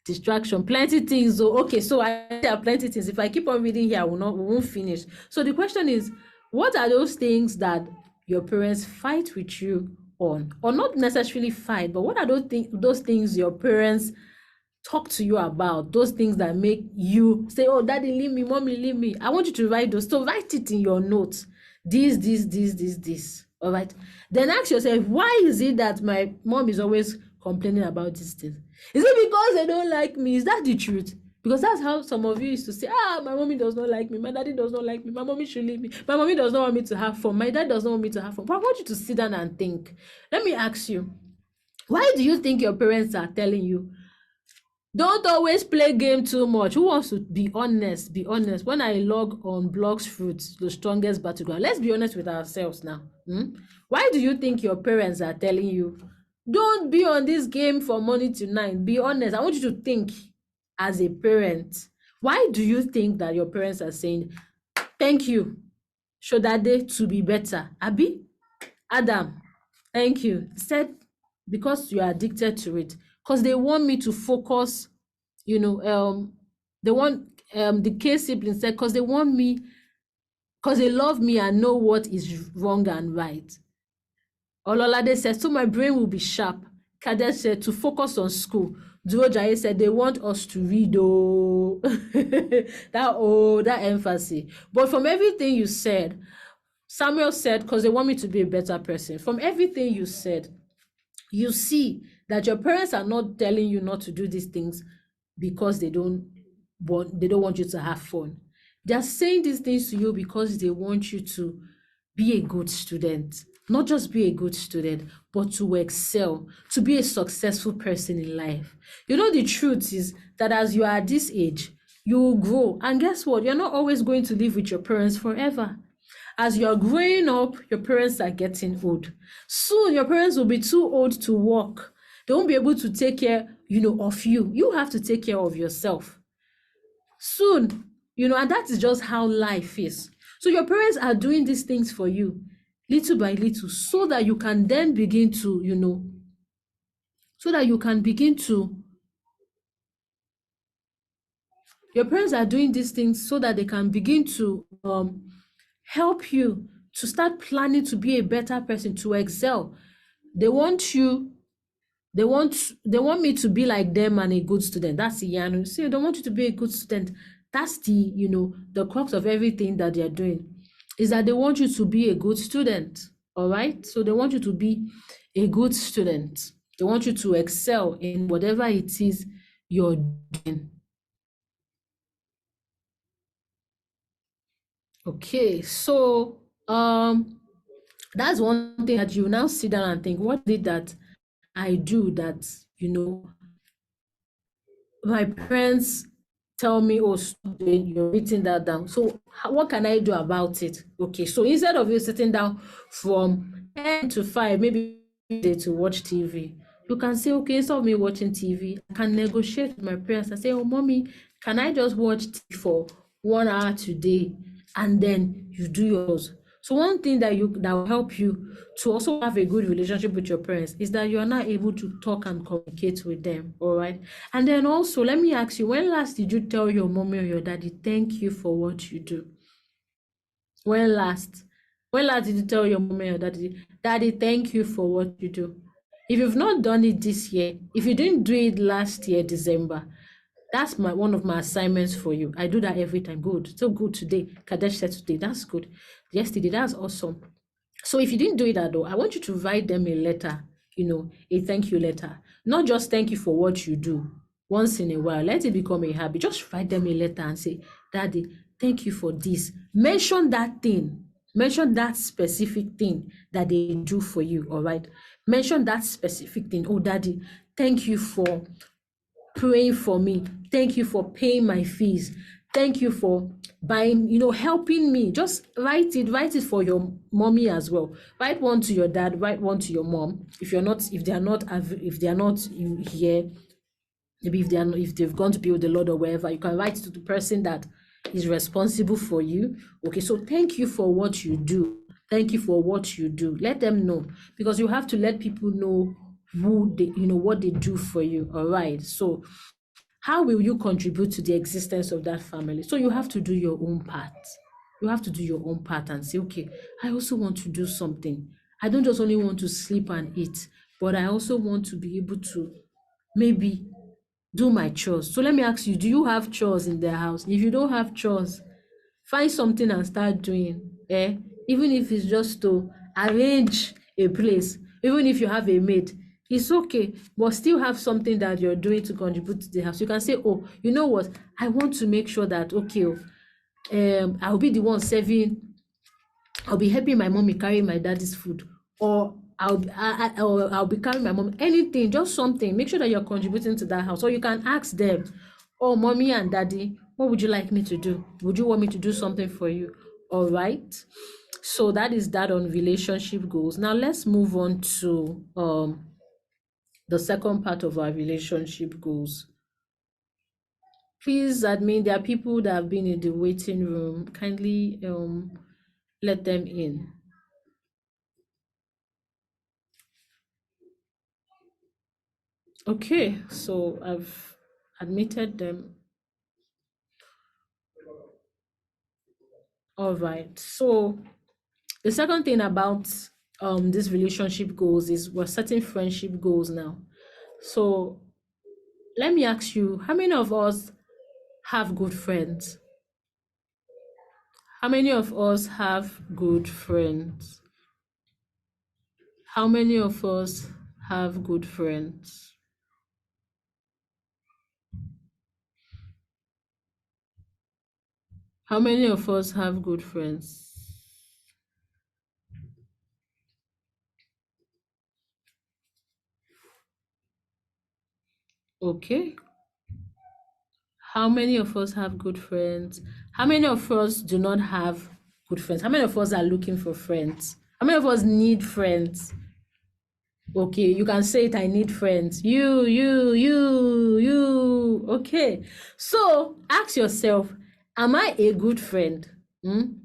Distraction, plenty things. So okay, so I have plenty things. If I keep on reading here, we won't finish. So the question is, what are those things that your parents fight with you on, or not necessarily fight, but what are those things your parents talk to you about, those things that make you say, oh, daddy, leave me, mommy, leave me? I want you to write those. So write it in your notes. This. All right. Then ask yourself, why is it that my mom is always complaining about these things? Is it because they don't like me? Is that the truth? Because that's how some of you used to say, my mommy does not like me, my daddy does not like me, my mommy should leave me, my mommy does not want me to have fun, my dad does not want me to have fun. But I want you to sit down and think. Let me ask you, why do you think your parents are telling you, don't always play game too much? Who wants to be honest? Be honest. When I log on Blogs Fruits, the strongest battleground, let's be honest with ourselves now. Why do you think your parents are telling you, don't be on this game from morning to night? Be honest. I want you to think as a parent. Why do you think that your parents are saying, thank you, Shodade, to be better? Abi? Adam, thank you. Said, because you are addicted to it. Because they want me to focus, they want the K siblings said, because they want me, because they love me and know what is wrong and right. Ololade said, so my brain will be sharp. Kadesh said, to focus on school. Duojaye said, they want us to read. That emphasis. But from everything you said, Samuel said, because they want me to be a better person. From everything you said, you see that your parents are not telling you not to do these things because they don't want you to have fun. They're saying these things to you because they want you to be a good student. Not just be a good student, but to excel, to be a successful person in life. You know, the truth is that as you are at this age, you will grow. And guess what? You're not always going to live with your parents forever. As you're growing up, your parents are getting old. Soon, your parents will be too old to work. They won't be able to take care, of you. You have to take care of yourself. Soon, and that is just how life is. So your parents are doing these things for you, little by little, so that you can then begin to, your parents are doing these things so that they can begin to help you to start planning to be a better person, to excel. They want me to be like them and a good student. That's the Yanu. See, they want you to be a good student. That's the crux of everything that they're doing, is that they want you to be a good student. All right. So they want you to be a good student. They want you to excel in whatever it is you're doing. Okay, so that's one thing that you now sit down and think, what did that I do that, my parents tell me, oh, you're writing that down. So what can I do about it? Okay, so instead of you sitting down from 10 to 5, maybe to watch TV, you can say, okay, instead of me watching TV, I can negotiate with my parents and say, oh, mommy, can I just watch TV for 1 hour today? And then you do yours. So one thing that will help you to also have a good relationship with your parents is that you are not able to talk and communicate with them. All right. And then also, let me ask you, when last did you tell your mommy or your daddy, thank you for what you do? When last did you tell your mommy or daddy, thank you for what you do? If you've not done it this year, if you didn't do it last year, December, that's one of my assignments for you. I do that every time. Good. So good today. Kadesh said today. That's good. Yesterday, that's awesome. So if you didn't do it at all, I want you to write them a letter, a thank you letter. Not just thank you for what you do once in a while. Let it become a habit. Just write them a letter and say, Daddy, thank you for this. Mention that thing. Mention that specific thing that they do for you. All right. Mention that specific thing. Oh, Daddy, thank you for praying for me. Thank you for paying my fees. Thank you for buying, helping me. Just write it for your mommy as well. Write one to your dad, write one to your mom. If they are not here, maybe if they've gone to be with the Lord or wherever, you can write to the person that is responsible for you. Okay, so thank you for what you do. Thank you for what you do. Let them know, because you have to let people know what they do for you. All right. So how will you contribute to the existence of that family? So you have to do your own part. You have to do your own part and say, okay, I also want to do something. I don't just only want to sleep and eat, but I also want to be able to maybe do my chores. So let me ask you, do you have chores in the house? If you don't have chores, find something and start doing. Even if it's just to arrange a place, even if you have a maid, it's okay, but still have something that you're doing to contribute to the house. You can say, oh, you know what, I want to make sure that, okay, I'll be the one serving, I'll be helping my mommy carry my daddy's food, or I'll be carrying my mom, anything, just something. Make sure that you're contributing to that house. Or you can ask them, oh, mommy and daddy, what would you like me to do? Would you want me to do something for you? All right. So that is that on relationship goals. Now let's move on to the second part of our relationship goals. Please admit there are people that have been in the waiting room. Kindly let them in. Okay, so I've admitted them. All right. So the second thing about this relationship goals is we're setting friendship goals now. So let me ask you, how many of us have good friends? How many of us have good friends? How many of us have good friends? How many of us have good friends? Okay. How many of us have good friends? How many of us do not have good friends? How many of us are looking for friends? How many of us need friends? Okay, you can say it, I need friends. You. Okay. So ask yourself, am I a good friend?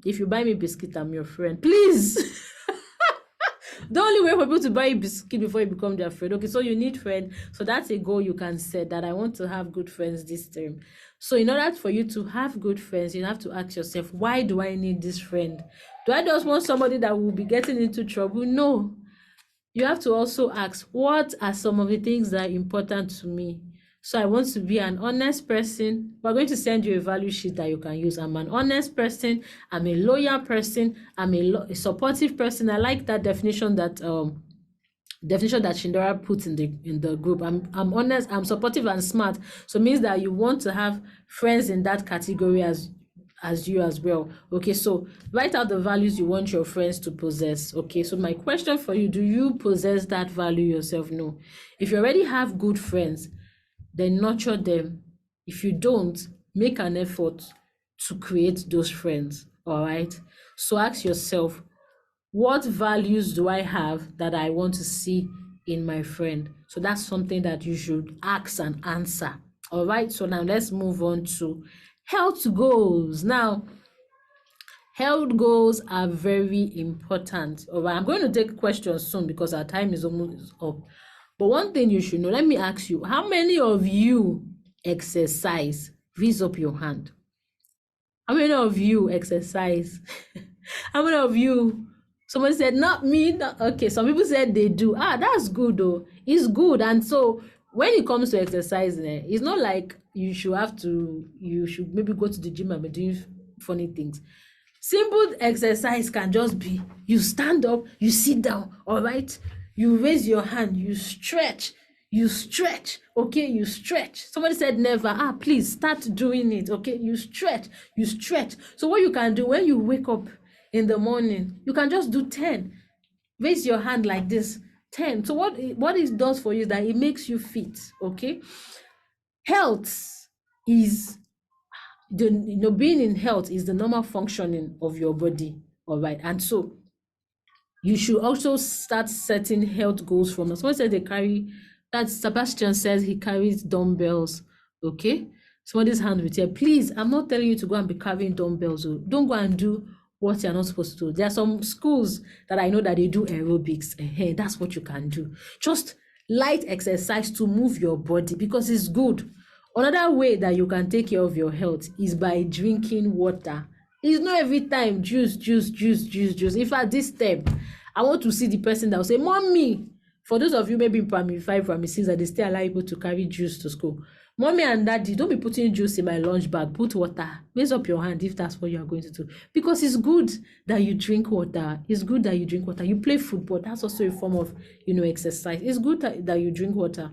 If you buy me biscuit, I'm your friend. Please. Don't only wait for people to buy you biscuit before you become their friend. Okay, so you need friends. So that's a goal you can set, that I want to have good friends this term. So in order for you to have good friends, you have to ask yourself, why do I need this friend? Do I just want somebody that will be getting into trouble? No. You have to also ask, what are some of the things that are important to me? So I want to be an honest person. We're going to send you a value sheet that you can use. I'm an honest person. I'm a loyal person. I'm a supportive person. I like that definition that Shindora put in the group. I'm honest, I'm supportive and smart. So it means that you want to have friends in that category as you as well. Okay, so write out the values you want your friends to possess. Okay, so my question for you, do you possess that value yourself? No. If you already have good friends, then nurture them. If you don't, make an effort to create those friends. All right, so ask yourself, what values do I have that I want to see in my friend? So that's something that you should ask and answer. All right, so now let's move on to health goals. Now, health goals are very important. All right, I'm going to take questions soon because our time is almost up. But one thing you should know, let me ask you, how many of you exercise? Raise up your hand. How many of you exercise? How many of you? Somebody said, not me. Okay, some people said they do. That's good though. It's good. And so when it comes to exercising, it's not like you should maybe go to the gym and be doing funny things. Simple exercise can just be, you stand up, you sit down, all right? You raise your hand, you stretch, okay? You stretch. Somebody said never. Please start doing it, okay? You stretch. So what you can do when you wake up in the morning, you can just do 10. Raise your hand like this, 10. So what it does for you is that it makes you fit, okay? Health is being in health is the normal functioning of your body, all right? And so you should also start setting health goals from us. Someone said they carry, that Sebastian says he carries dumbbells, okay? Somebody's hand with here. Please, I'm not telling you to go and be carrying dumbbells. Don't go and do what you're not supposed to do. There are some schools that I know that they do aerobics. Hey, that's what you can do. Just light exercise to move your body because it's good. Another way that you can take care of your health is by drinking water. It's not every time juice. In fact, this step, I want to see the person that will say, Mommy, for those of you maybe in primary 5, primary 6, that they still allow people to carry juice to school. Mommy and Daddy, don't be putting juice in my lunch bag. Put water. Raise up your hand if that's what you are going to do. Because it's good that you drink water. It's good that you drink water. You play football. That's also a form of, exercise. It's good that you drink water.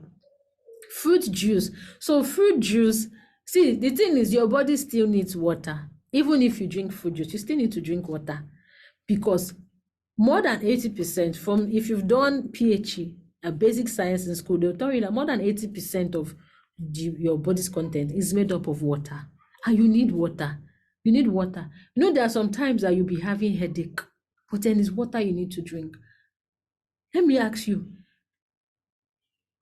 Fruit juice. So fruit juice, see, the thing is your body still needs water. Even if you drink fruit juice, you still need to drink water. Because more than 80% from, if you've done PhD, a basic science in school, they'll tell you that more than 80% of your body's content is made up of water. And you need water. You need water. There are some times that you'll be having headache, but then it's water you need to drink. Let me ask you.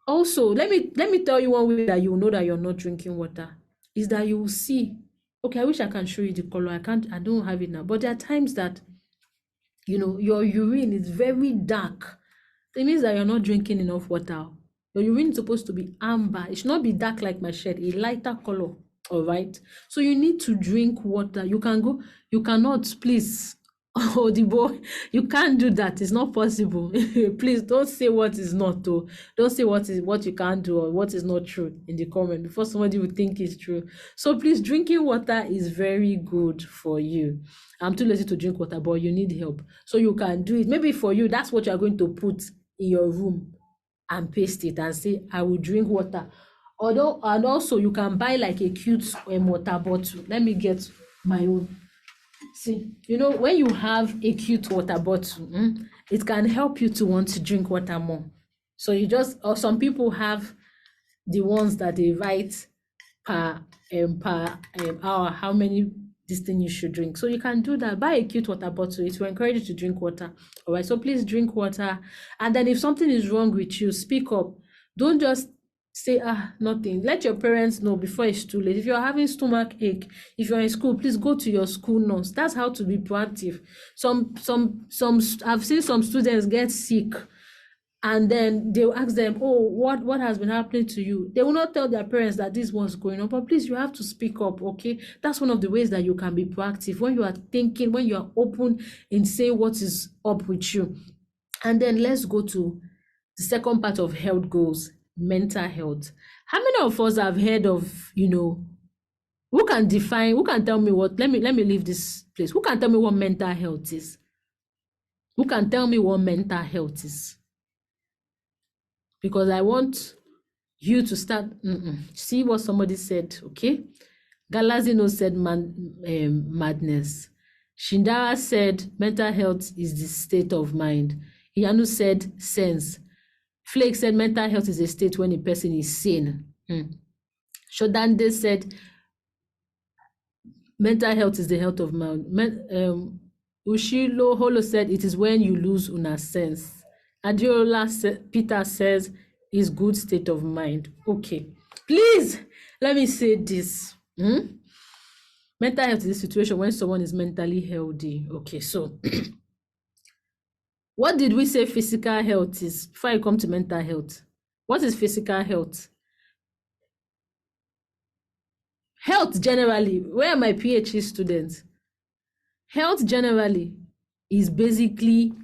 Also, let me tell you one way that you know that you're not drinking water is that you will see. Okay, I wish I can show you the color. I don't have it now. But there are times that your urine is very dark. It means that you're not drinking enough water. Your urine is supposed to be amber. It should not be dark like my shirt, a lighter color. All right. So you need to drink water. You cannot, please. Oh, the boy, you can't do that. It's not possible. Please don't say what is not, though. Don't say what you can't do or what is not true in the comment before somebody will think it's true. So please, drinking water is very good for you. I'm too lazy to drink water, but you need help. So you can do it. Maybe for you, that's what you're going to put in your room and paste it and say, I will drink water. And also you can buy like a cute water bottle. Let me get my own. See, when you have a cute water bottle, it can help you to want to drink water more. So or some people have the ones that they write per hour, how many this thing you should drink. So you can do that. Buy a cute water bottle. It will encourage you to drink water. All right. So please drink water. And then if something is wrong with you, speak up. Don't just say, nothing. Let your parents know before it's too late. If you're having stomach ache, if you're in school, please go to your school nurse. That's how to be proactive. I've seen some students get sick and then they'll ask them, what has been happening to you? They will not tell their parents that this was going on, but please, you have to speak up, okay? That's one of the ways that you can be proactive when you are thinking, when you are open in saying what is up with you. And then let's go to the second part of health goals, mental health. How many of us have heard of, who can tell me what, let me leave this place. Who can tell me what mental health is? Who can tell me what mental health is? Because I want you to start, see what somebody said, okay? Galazino said madness. Shindara said mental health is the state of mind. Iyanu said sense. Flake said mental health is a state when a person is sane. Shodande said mental health is the health of mind. Ushilo Holo said it is when you lose una sense. Adiola Peter says is good state of mind. Okay, please let me say this. Mental health is a situation when someone is mentally healthy. Okay, so what did we say physical health is before I come to mental health? What is physical health? Health generally, where are my PhD students? Health generally is basically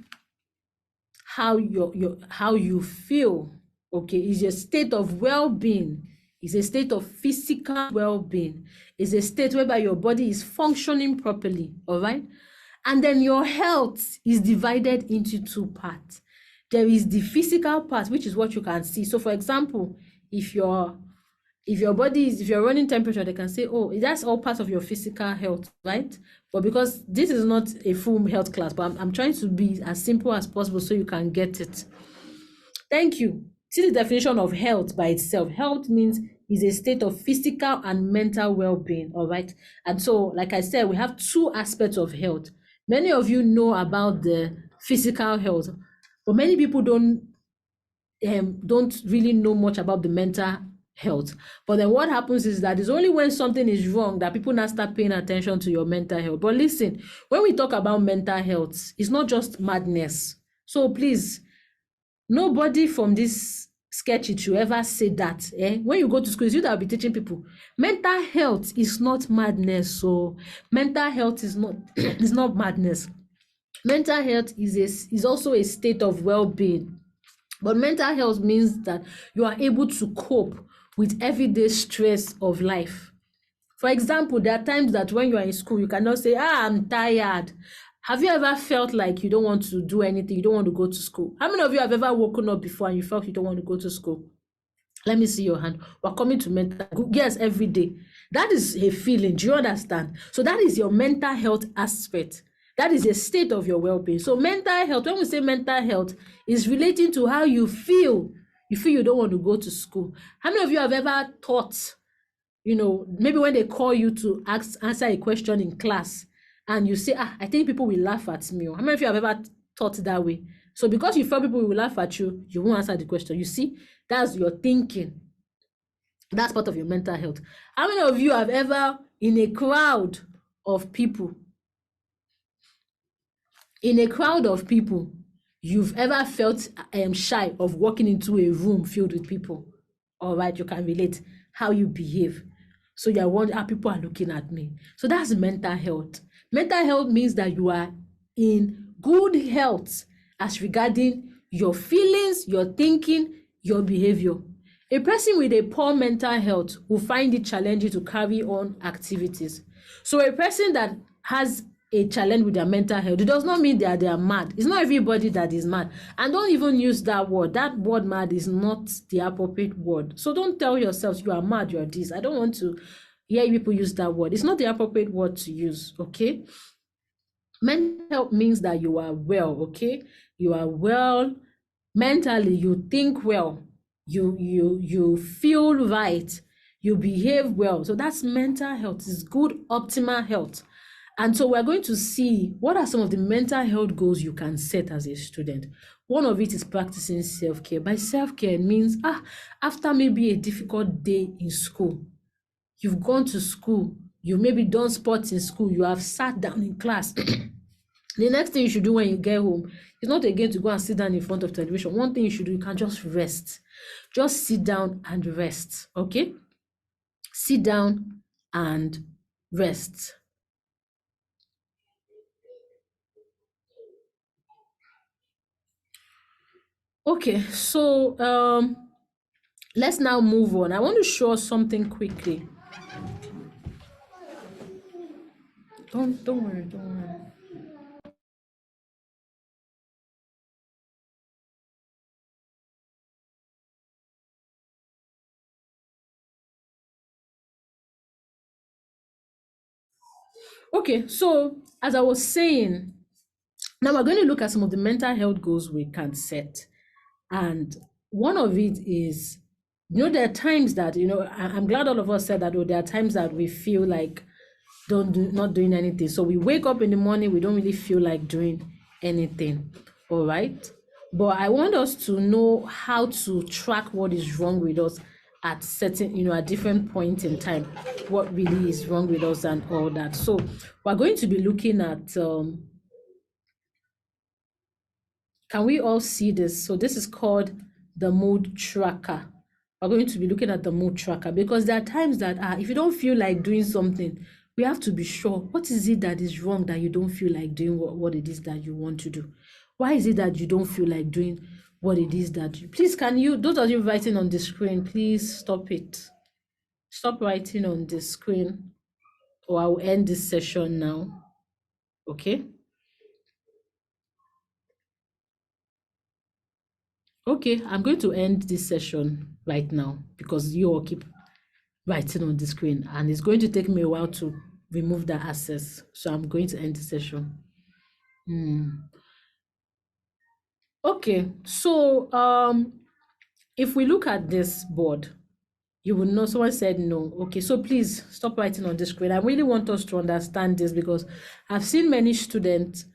how you feel, okay? Is a state of well-being. It's a state of physical well-being. It's a state whereby your body is functioning properly, all right? And then your health is divided into two parts. There is the physical part, which is what you can see. So for example, if your running temperature, they can say, that's all part of your physical health, right? But because this is not a full health class, but I'm trying to be as simple as possible so you can get it. Thank you. See the definition of health by itself. Health means is a state of physical and mental well-being, all right? And so, like I said, we have two aspects of health. Many of you know about the physical health, but many people don't really know much about the mental health. But then what happens is that it's only when something is wrong that people now start paying attention to your mental health. But listen, when we talk about mental health, it's not just madness. So please, nobody from this sketch it should ever say that. When you go to school, it's you that will be teaching people. Mental health is not madness. So mental health is not is not madness. Mental health is also a state of well-being. But mental health means that you are able to cope with everyday stress of life. For example, there are times that when you are in school, you cannot say, I'm tired. Have you ever felt like you don't want to do anything? You don't want to go to school? How many of you have ever woken up before and you felt you don't want to go to school? Let me see your hand. We're coming to mental. Yes, every day. That is a feeling. Do you understand? So that is your mental health aspect. That is a state of your well-being. So mental health, when we say mental health, is relating to how you feel. You feel you don't want to go to school. How many of you have ever thought, maybe when they call you to answer a question in class and you say, I think people will laugh at me. How many of you have ever thought that way? So because you felt people will laugh at you, you won't answer the question. You see, that's your thinking. That's part of your mental health. How many of you have ever, in a crowd of people, you've ever felt shy of walking into a room filled with people? All right, you can relate how you behave. So you're wondering how people are looking at me. So that's mental health. Mental health means that you are in good health as regarding your feelings, your thinking, your behavior. A person with a poor mental health will find it challenging to carry on activities. So a person that has a challenge with their mental health, it does not mean that they are mad. It's not everybody that is mad. And don't even use that word. That word mad is not the appropriate word. So don't tell yourselves you are mad, you are this. I don't want to hear people use that word. It's not the appropriate word to use, okay? Mental health means that you are well, okay? You are well mentally, you think well, you feel right, you behave well. So that's mental health. It's good, optimal health. And so we're going to see what are some of the mental health goals you can set as a student. One of it is practicing self-care. By self-care, it means after maybe a difficult day in school, you've gone to school, you've maybe done sports in school, you have sat down in class. The next thing you should do when you get home is not again to go and sit down in front of television. One thing you should do, you can just rest. Just sit down and rest, okay? Sit down and rest. Okay, so let's now move on. I want to show us something quickly. Don't worry. Okay, so as I was saying, now we're going to look at some of the mental health goals we can set. And one of it is, there are times that, I'm glad all of us said that, there are times that we feel like not doing anything. So we wake up in the morning, we don't really feel like doing anything, all right? But I want us to know how to track what is wrong with us at certain, at different points in time, what really is wrong with us and all that. So we're going to be looking at, can we all see this? So this is called the mood tracker. We're going to be looking at the mood tracker because there are times that if you don't feel like doing something, we have to be sure, what is it that is wrong that you don't feel like doing what it is that you want to do? Why is it that you don't feel like doing what it is that you... Please, can you, those of you writing on the screen, please stop it. Stop writing on the screen or I'll end this session now, okay? Okay, I'm going to end this session right now because you all keep writing on the screen and it's going to take me a while to remove the access. So I'm going to end the session. Okay, so if we look at this board, you will know. Someone said no. Okay, so please stop writing on the screen. I really want us to understand this because I've seen many students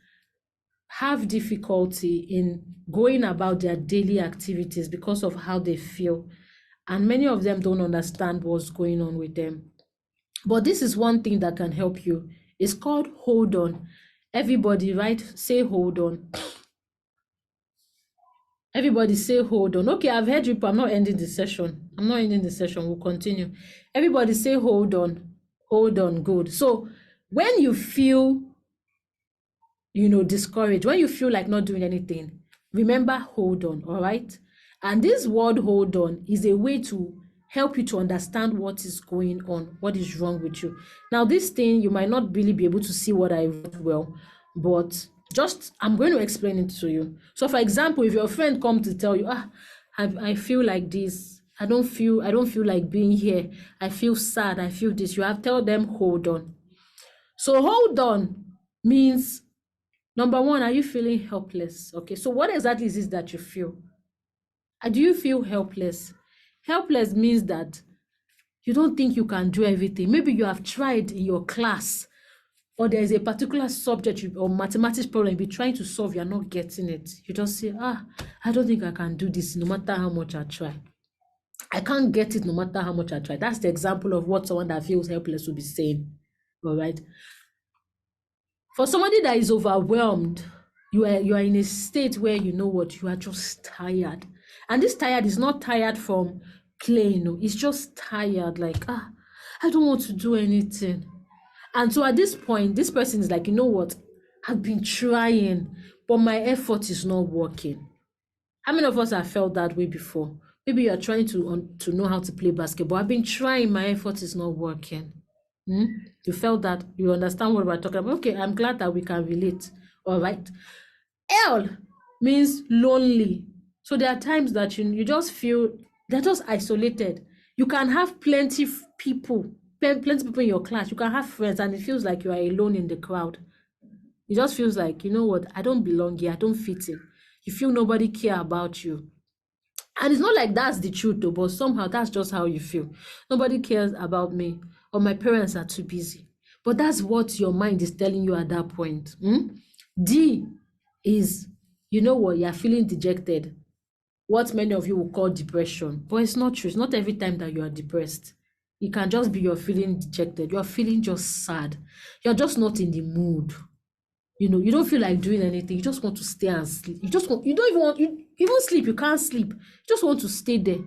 have difficulty in going about their daily activities because of how they feel. And many of them don't understand what's going on with them. But this is one thing that can help you. It's called hold on. Everybody, right? Say hold on. Everybody say hold on. Okay, I've heard you, but I'm not ending the session. I'm not ending the session. We'll continue. Everybody say hold on. Hold on. Good. So when you feel, discouraged, when you feel like not doing anything, remember hold on, all right? And this word hold on is a way to help you to understand what is going on, what is wrong with you. Now, this thing, you might not really be able to see what I wrote well, but I'm going to explain it to you. So for example, if your friend comes to tell you, I feel like this, I don't feel like being here, I feel sad, I feel this, you have to tell them hold on. So hold on means, number one, are you feeling helpless? Okay, so what exactly is this that you feel? Do you feel helpless? Helpless means that you don't think you can do everything. Maybe you have tried in your class, or there is a particular subject or mathematics problem you're trying to solve, you're not getting it. You just say, I don't think I can do this no matter how much I try. I can't get it no matter how much I try. That's the example of what someone that feels helpless will be saying, all right? For somebody that is overwhelmed, you are in a state where you are just tired. And this tired is not tired from playing, it's just tired, like, I don't want to do anything. And so at this point, this person is like, I've been trying, but my effort is not working. How many of us have felt that way before? Maybe you're trying to know how to play basketball. I've been trying, my effort is not working. You felt that? You understand what we're talking about? Okay, I'm glad that we can relate. All right. L means lonely. So there are times that you just feel they're just isolated. You can have plenty people in your class. You can have friends, and it feels like you are alone in the crowd. It just feels like, I don't belong here. I don't fit in. You feel nobody care about you. And it's not like that's the truth though, but somehow that's just how you feel. Nobody cares about me, or my parents are too busy. But that's what your mind is telling you at that point. D is, you're feeling dejected. What many of you will call depression. But it's not true. It's not every time that you are depressed. It can just be you're feeling dejected. You're feeling just sad. You're just not in the mood. You don't feel like doing anything. You just want to stay and sleep. You don't even want, even sleep, you can't sleep. You just want to stay there.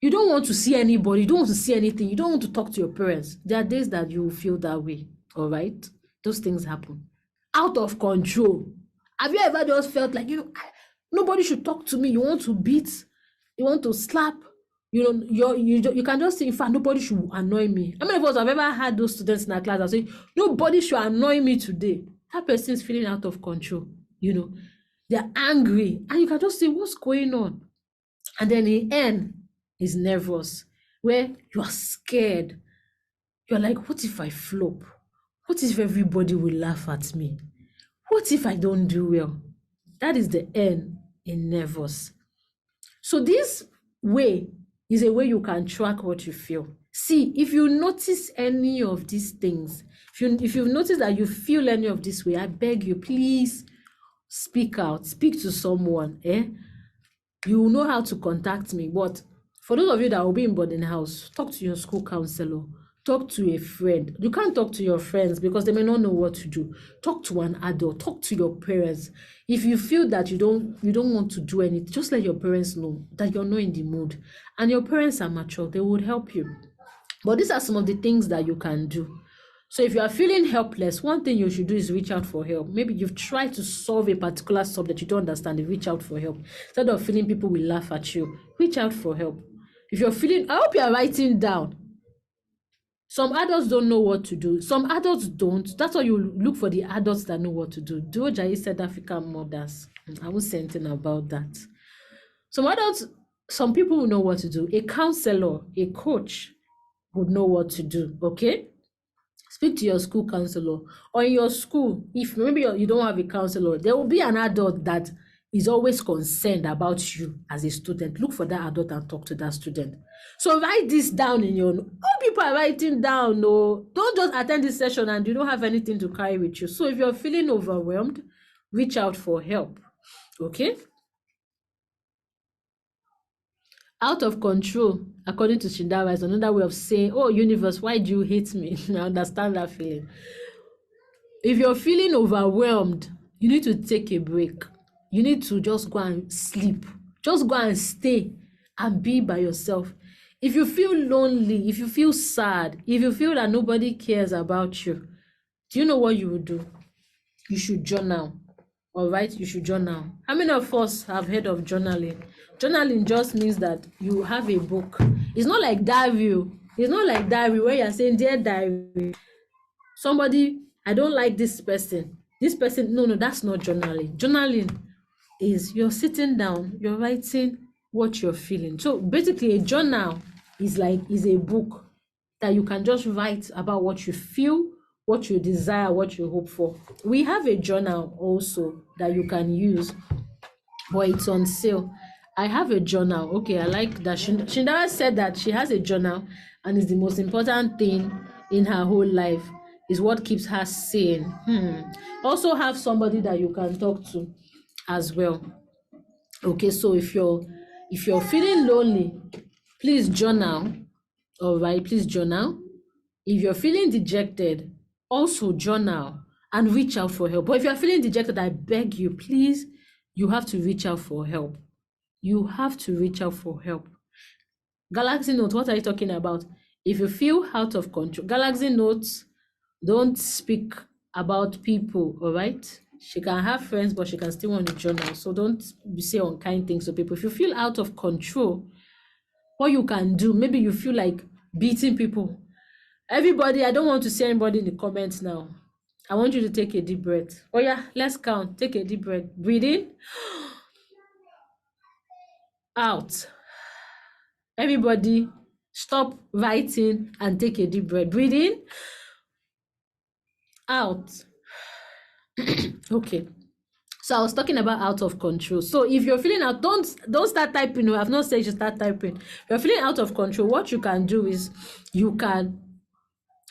You don't want to see anybody. You don't want to see anything. You don't want to talk to your parents. There are days that you will feel that way, all right? Those things happen. Out of control. Have you ever just felt like, nobody should talk to me? You want to beat, you want to slap, you can just say, in fact, nobody should annoy me. How many of us have ever had those students in our class that say, nobody should annoy me today? That person is feeling out of control. They're angry, and you can just say, what's going on? And then the N is nervous, where you are scared. You're like, what if I flop? What if everybody will laugh at me? What if I don't do well? That is the N in nervous. So this way is a way you can track what you feel. See, if you notice any of these things, if you've noticed that you feel any of this way, I beg you, please speak out, speak to someone. You will know how to contact me. But for those of you that will be in boarding house, talk to your school counselor, talk to a friend. You can't talk to your friends because they may not know what to do. Talk to an adult, talk to your parents. If you feel that you don't want to do anything, just let your parents know that you're not in the mood. And your parents are mature, they would help you. But these are some of the things that you can do. So if you are feeling helpless, one thing you should do is reach out for help. Maybe you've tried to solve a particular subject you don't understand, you reach out for help. Instead of feeling people will laugh at you, reach out for help. If you're feeling, I hope you are writing down. Some adults don't know what to do. Some adults don't. That's why you look for the adults that know what to do. Dojayi said African mothers. I won't say anything about that. Some people will know what to do. A counselor, a coach would know what to do, okay? Speak to your school counselor, or in your school, if maybe you don't have a counselor, there will be an adult that is always concerned about you as a student, look for that adult and talk to that student. So write this down in your, all people are writing down. No, don't just attend this session and you don't have anything to carry with you. So if you're feeling overwhelmed, reach out for help. Okay. Out of control, according to Shindara, is another way of saying, oh, universe, why do you hate me? I understand that feeling. If you're feeling overwhelmed, you need to take a break. You need to just go and sleep. Just go and stay and be by yourself. If you feel lonely, if you feel sad, if you feel that nobody cares about you, do you know what you will do? You should journal. All right, you should journal. How many of us have heard of journaling? Journaling just means that you have a book. It's not like diary. It's not like diary where you're saying, dear diary, somebody, I don't like this person. This person, no, that's not journaling. Journaling is you're sitting down, you're writing what you're feeling. So basically a journal is a book that you can just write about what you feel, what you desire, what you hope for. We have a journal also that you can use, but it's on sale. I have a journal. Okay, I like that. Shindara said that she has a journal and it's the most important thing in her whole life. Is what keeps her sane. Also have somebody that you can talk to as well. Okay, so if you're feeling lonely, please journal. All right, please journal. If you're feeling dejected, also journal and reach out for help. But if you're feeling dejected, I beg you, please, you have to reach out for help. You have to reach out for help. Galaxy Notes, what are you talking about? If you feel out of control, Galaxy Notes don't speak about people, all right? She can have friends, but she can still want to journal. So don't say unkind things to people. If you feel out of control, what you can do, maybe you feel like beating people. Everybody, I don't want to see anybody in the comments now. I want you to take a deep breath. Oh yeah, let's count. Take a deep breath. Breathe in. Out. Everybody, stop writing and take a deep breath. Breathe in. Out. Okay. So I was talking about out of control. So if you're feeling out, don't start typing. I've not said you start typing. If you're feeling out of control, what you can do is you can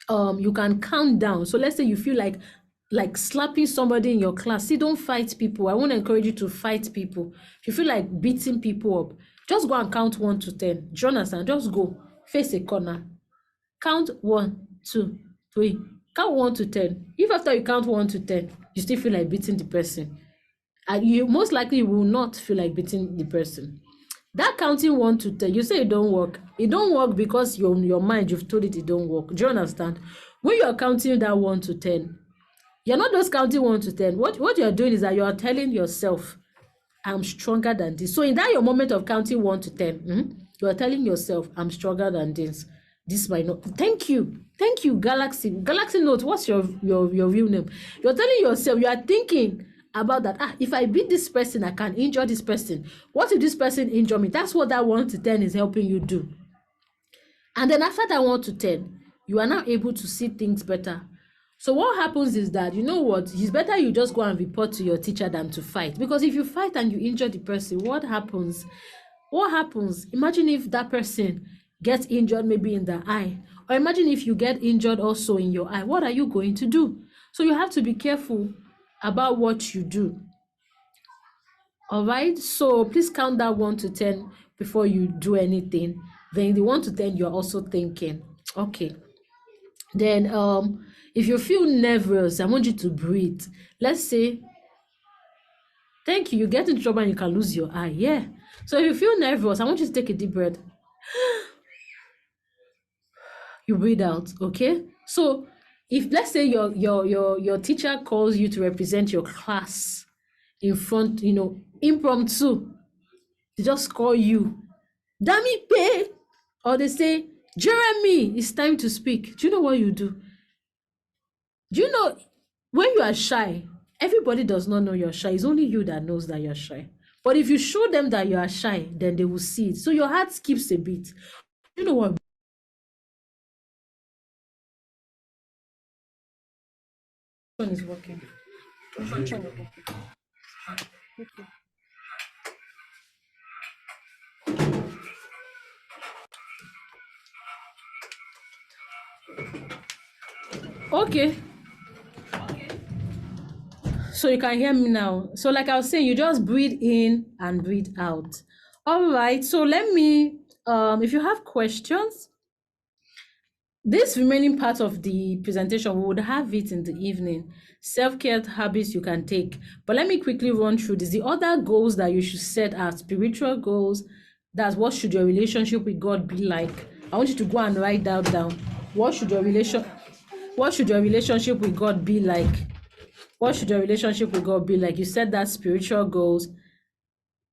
count down. So let's say you feel like slapping somebody in your class. See, don't fight people. I want to encourage you to fight people. If you feel like beating people up, just go and count 1 to 10. Do you understand? Just go face a corner. Count 1, 2, 3. Count 1 to 10. If after you count 1 to 10, you still feel like beating the person, and you most likely will not feel like beating the person. That counting 1 to 10, you say it don't work. It don't work because your mind, you've told it don't work. Do you understand? When you're counting that 1 to 10, you're not just counting 1 to 10. What you're doing is that you're telling yourself, I'm stronger than this. So in that your moment of counting 1 to 10, you're telling yourself, I'm stronger than this. This might not. Thank you, Galaxy Note. What's your real name? You're telling yourself, you are thinking about that. If I beat this person, I can injure this person. What if this person injure me? That's what that 1 to 10 is helping you do. And then after that 1 to 10, you are now able to see things better. So what happens is that, you know what, it's better you just go and report to your teacher than to fight. Because if you fight and you injure the person, what happens? Imagine if that person gets injured maybe in the eye, or imagine if you get injured also in your eye. What are you going to do? So you have to be careful about what you do. All right, so please count that 1 to 10 before you do anything. Then the 1 to 10, you're also thinking. Okay. Then if you feel nervous, I want you to breathe. Let's say, thank you, you get in trouble and you can lose your eye. Yeah. So if you feel nervous, I want you to take a deep breath. You breathe out, okay? So if, let's say, your teacher calls you to represent your class in front, impromptu, they just call you, Dami Pay, or they say, Jeremy, it's time to speak. Do you know what you do? Do you know when you are shy, everybody does not know you're shy. It's only you that knows that you're shy. But if you show them that you are shy, then they will see it. So your heart skips a bit. You know what? One is working. Okay. So you can hear me now. So like I was saying, you just breathe in and breathe out. All right. So let me, if you have questions, this remaining part of the presentation, we would have it in the evening. Self-care habits you can take. But let me quickly run through this. The other goals that you should set are spiritual goals. That's what should your relationship with God be like. I want you to go and write that down. What should your relationship with God be like? What should your relationship with God be like? You set that spiritual goals,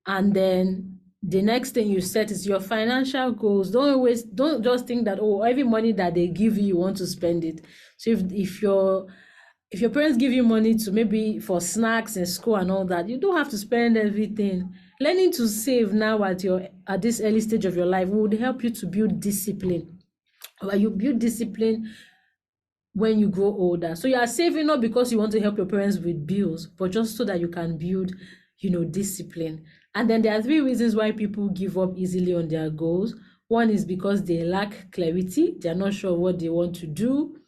and then the next thing you set is your financial goals. Don't just think that, oh, every money that they give you, you want to spend it. So if your parents give you money to maybe for snacks in school and all that, you don't have to spend everything. Learning to save now at this early stage of your life would help you to build discipline. Or you build discipline when you grow older. So you are saving not because you want to help your parents with bills, but just so that you can build, discipline. And then there are 3 reasons why people give up easily on their goals. One is because they lack clarity. They're not sure what they want to do.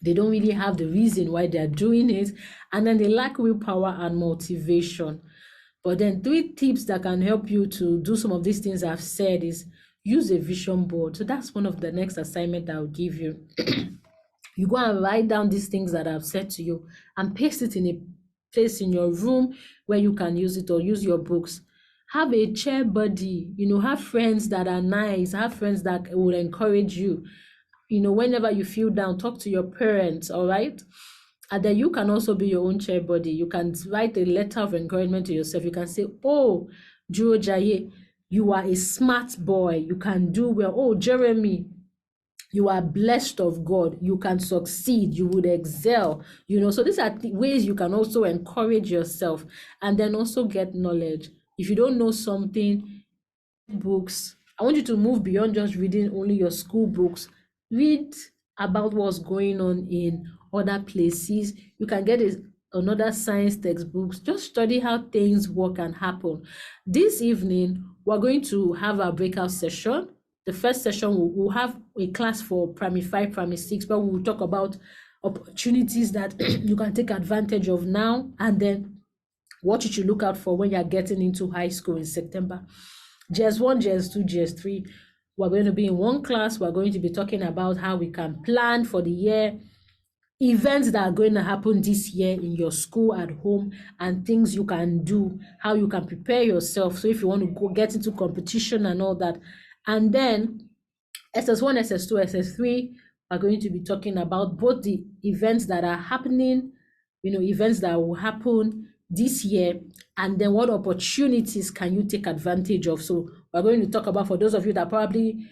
They don't really have the reason why they're doing it. And then they lack willpower and motivation. But then 3 tips that can help you to do some of these things I've said is use a vision board. So that's one of the next assignment I'll give you. You go and write down these things that I've said to you and paste it in a place in your room where you can use it, or use your books. Have a chair buddy, have friends that are nice, have friends that will encourage you. Whenever you feel down, talk to your parents, all right? And then you can also be your own chair buddy. You can write a letter of encouragement to yourself. You can say, oh, Joe Jaye, you are a smart boy. You can do well. Oh, Jeremy, you are blessed of God. You can succeed. You would excel. So these are ways you can also encourage yourself, and then also get knowledge. If you don't know something, books. I want you to move beyond just reading only your school books. Read about what's going on in other places. You can get another science textbooks. Just study how things work and happen. This evening, we're going to have a breakout session. The first session, we'll have a class for primary 5, primary 6, but we'll talk about opportunities that you can take advantage of now, and then what you should look out for when you're getting into high school in September. GS1, GS2, GS3, we're going to be in one class. We're going to be talking about how we can plan for the year, events that are going to happen this year in your school, at home, and things you can do, how you can prepare yourself. So if you want to go get into competition and all that. And then SS1, SS2, SS3 are going to be talking about both the events that are happening, events that will happen this year, and then what opportunities can you take advantage of. So we're going to talk about, for those of you that probably,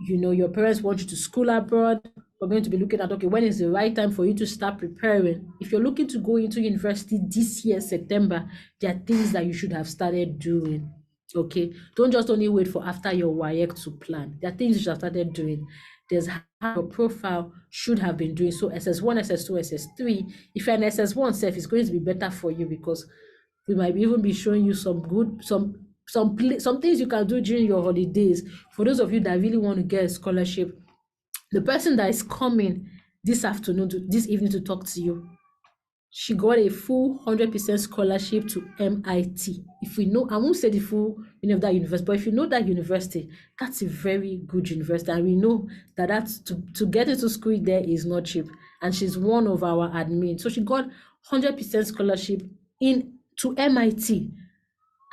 your parents want you to school abroad, we're going to be looking at, okay, when is the right time for you to start preparing? If you're looking to go into university this year, September, there are things that you should have started doing. Okay, don't just only wait for after your WAEC to plan. There are things you should have started doing. There's how your profile should have been doing. So SS1, SS2, SS3. If you're an SS1 self, it's going to be better for you, because we might even be showing you some things you can do during your holidays. For those of you that really want to get a scholarship, the person that is coming this evening to talk to you, she got a full 100% scholarship to MIT. If we know, I won't say the full name of that university, but if you know that university, that's a very good university. And we know that to get into school there is not cheap. And she's one of our admins. So she got 100% scholarship to MIT.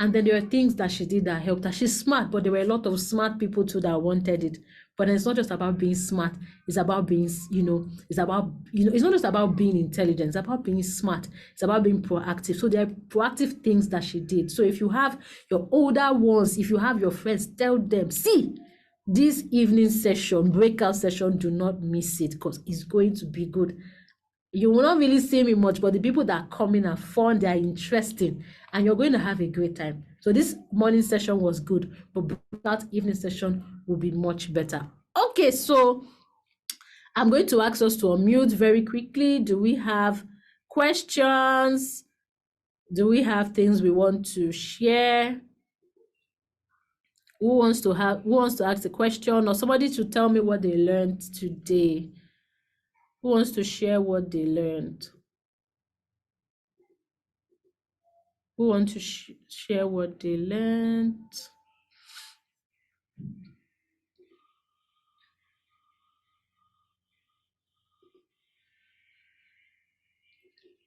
And then there are things that she did that helped her. She's smart, but there were a lot of smart people too that wanted it. But it's not just about being smart. It's about being, it's not just about being intelligent. It's about being smart. It's about being proactive. So there are proactive things that she did. So if you have your older ones, if you have your friends, tell them, see, this evening session, breakout session, do not miss it, because it's going to be good. You will not really see me much, but the people that are coming are fun, they are interesting, and you're going to have a great time. So this morning session was good, but that evening session will be much better. Okay, so I'm going to ask us to unmute very quickly. Do we have questions? Do we have things we want to share? Who wants to ask a question, or somebody to tell me what they learned today? Who wants to share what they learned? Who want to share what they learned?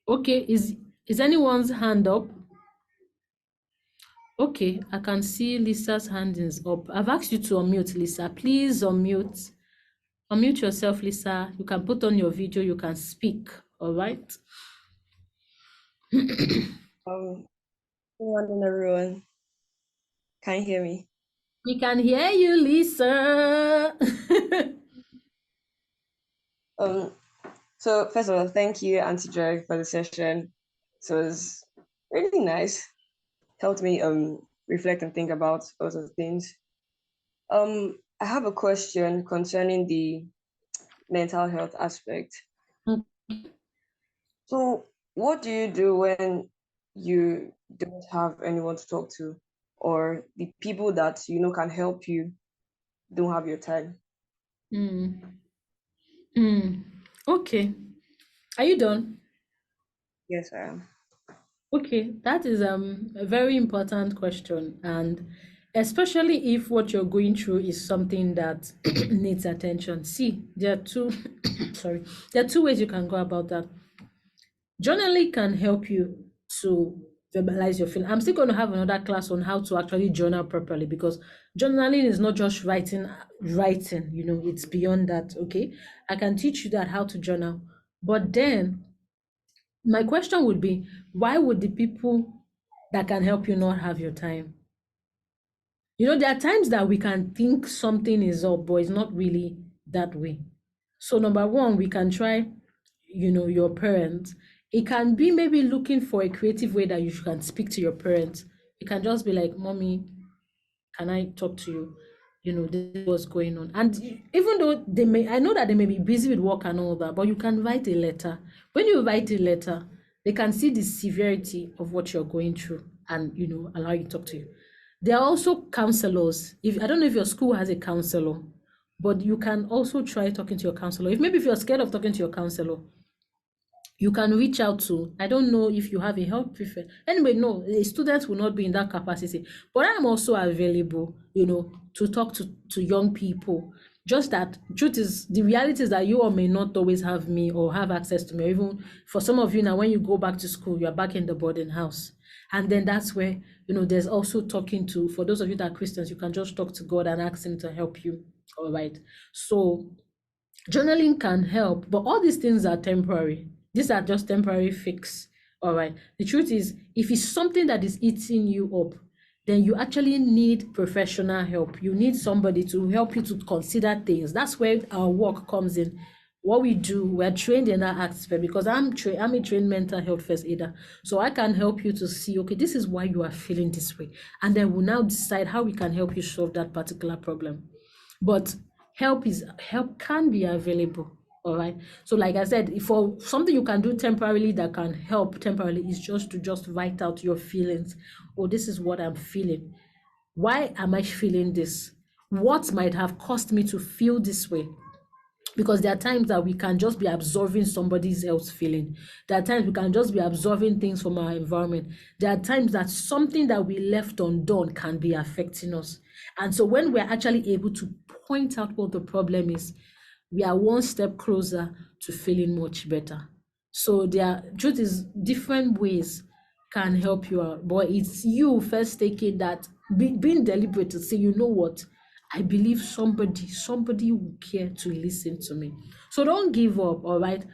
Okay, is anyone's hand up? Okay, I can see Lisa's hand is up. I've asked you to unmute, Lisa. Please unmute. Unmute yourself, Lisa. You can put on your video, you can speak, all right?
Good morning, everyone. Can you hear me?
We can hear you, Lisa.
So first of all, thank you, Auntie Joy, for the session. So it was really nice. Helped me reflect and think about lots of things. I have a question concerning the mental health aspect. So what do you do when you don't have anyone to talk to, or the people that you know can help you don't have your time?
Okay. Are you done?
Yes, I am.
Okay, that is a very important question, and especially if what you're going through is something that needs attention. See, there are two there are two ways you can go about that. Journaling can help you to verbalize your feeling. I'm still going to have another class on how to actually journal properly, because journaling is not just writing, it's beyond that. Okay, I can teach you that how to journal, but then my question would be, why would the people that can help you not have your time? There are times that we can think something is up, but it's not really that way. So number one, we can try, your parents. It can be maybe looking for a creative way that you can speak to your parents. You can just be like, Mommy, can I talk to you? This is what's going on. And even though I know that they may be busy with work and all that, but you can write a letter. When you write a letter, they can see the severity of what you're going through and, allow you to talk to you. There are also counselors. I don't know if your school has a counselor, but you can also try talking to your counselor. If you're scared of talking to your counselor, you can reach out to, I don't know if you have a health prefect. Anyway, no, a student will not be in that capacity. But I'm also available, to talk to young people. Just that the reality is that you all may not always have me or have access to me. Even for some of you now, when you go back to school, you're back in the boarding house. And then that's where, there's also talking to, for those of you that are Christians, you can just talk to God and ask him to help you. All right. So journaling can help, but all these things are temporary. These are just temporary fix. All right. The truth is, if it's something that is eating you up, then you actually need professional help. You need somebody to help you to consider things. That's where our work comes in. What we do, we're trained in that aspect, because I'm a trained mental health first aider. So I can help you to see, okay, this is why you are feeling this way. And then we'll now decide how we can help you solve that particular problem. But help can be available. All right. So like I said, for something you can do temporarily that can help temporarily is just to write out your feelings. Oh, this is what I'm feeling. Why am I feeling this? What might have caused me to feel this way? Because there are times that we can just be absorbing somebody else's feeling. There are times we can just be absorbing things from our environment. There are times that something that we left undone can be affecting us. And so when we're actually able to point out what the problem is, we are one step closer to feeling much better. So truth is, different ways can help you out, but it's you first taking that, being deliberate to say, you know what, I believe somebody will care to listen to me. So don't give up, all right?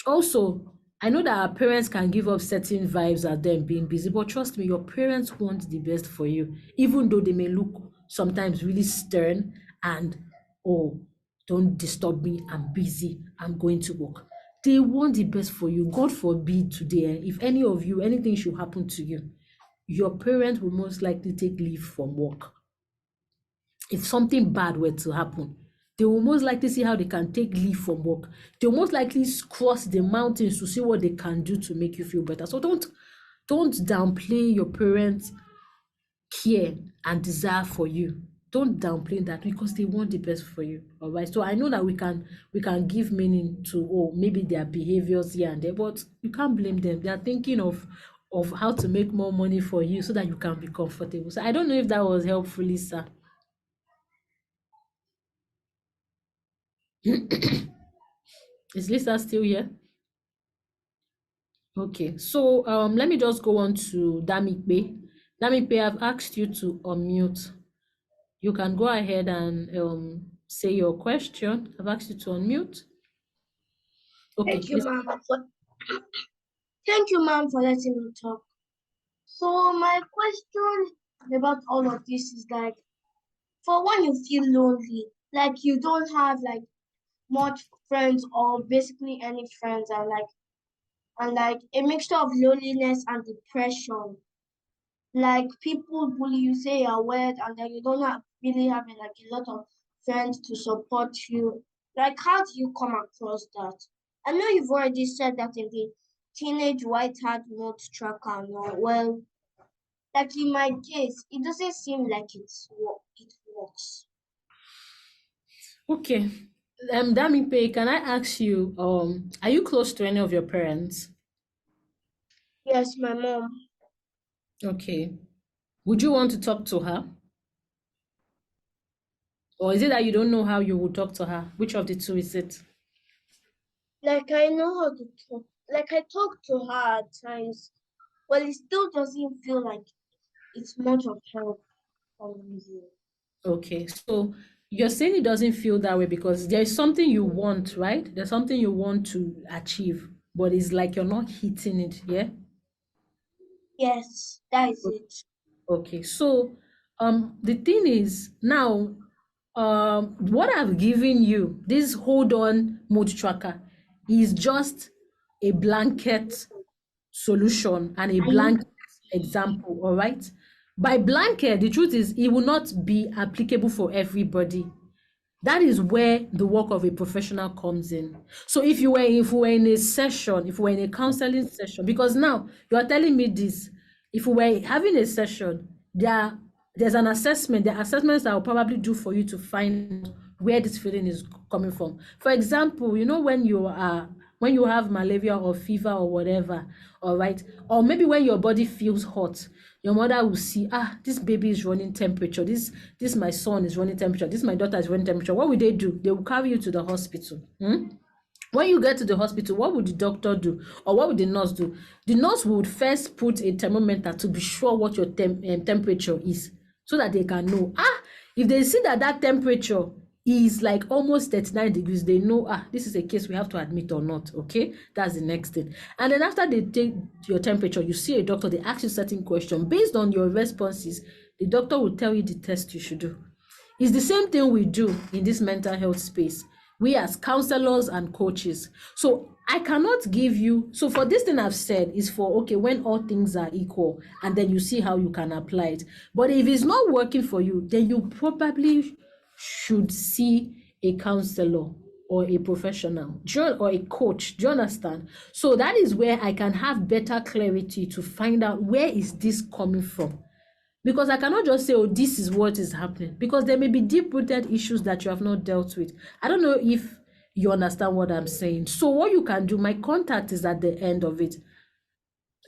Also, I know that our parents can give up certain vibes at them being busy, but trust me, your parents want the best for you, even though they may look sometimes really stern and, oh, don't disturb me, I'm busy, I'm going to work. They want the best for you. God forbid today, if anything should happen to you, your parents will most likely take leave from work. If something bad were to happen, they will most likely see how they can take leave from work. They will most likely cross the mountains to see what they can do to make you feel better. So don't downplay your parents' care and desire for you. don't downplay that because they want the best for you. All right. So I know that we can give meaning to, oh, maybe their behaviors here and there, but you can't blame them. They are thinking of how to make more money for you so that you can be comfortable. So I don't know if that was helpful, Lisa. Is Lisa still here? Okay, so let me just go on to Damikpe. Damikpe, I've asked you to unmute. You can go ahead and say your question. I've asked you to unmute. Okay,
Thank you, ma'am. Thank you, ma'am, for letting me talk. So my question about all of this is like, for when you feel lonely, like you don't have like much friends or basically any friends, and like a mixture of loneliness and depression. Like people bully you, say you're weird, and then you don't really have like a lot of friends to support you. Like, how do you come across that? I know you've already said that in the teenage white hat note tracker. No, well, like in my case, it doesn't seem like it works.
Okay. Damikpe, can I ask you, are you close to any of your parents?
Yes, my mom.
Okay. Would you want to talk to her? Or is it that you don't know how you would talk to her? Which of the two is it?
Like I know how to talk. Like I talk to her at times. Well, it still doesn't feel like it's much of help from you.
Okay, so you're saying it doesn't feel that way because there's something you want, right? There's something you want to achieve, but it's like you're not hitting it, yeah?
Yes, that is it.
Okay, so the thing is now, what I've given you, this hold on mood tracker, is just a blanket solution and a blanket example, all right? By blanket, the truth is it will not be applicable for everybody. That is where the work of a professional comes in. So if we were in a session, if we were in a counseling session, because now you are telling me this, if we were having a session, there's an assessment, there are assessments that I'll probably do for you to find where this feeling is coming from. For example, you know, when you have malaria or fever or whatever, all right, or maybe when your body feels hot, your mother will see, this baby is running temperature, this my son is running temperature, this my daughter is running temperature. What will they do? They will carry you to the hospital. When you get to the hospital, what would the doctor do? Or what would the nurse do? The nurse would first put a thermometer to be sure what your temperature is, so that they can know. If they see that temperature is like almost 39 degrees, they know, this is a case we have to admit or not, okay? That's the next thing. And then after they take your temperature, you see a doctor, they ask you certain questions. Based on your responses, the doctor will tell you the test you should do. It's the same thing we do in this mental health space. We as counselors and coaches. So I cannot give you, so for this thing I've said is for, okay, when all things are equal, and then you see how you can apply it. But if it's not working for you, then you probably should see a counselor or a professional or a coach. Do you understand? So that is where I can have better clarity to find out where is this coming from. Because I cannot just say, oh, this is what is happening. Because there may be deep-rooted issues that you have not dealt with. I don't know if you understand what I'm saying. So what you can do, my contact is at the end of it.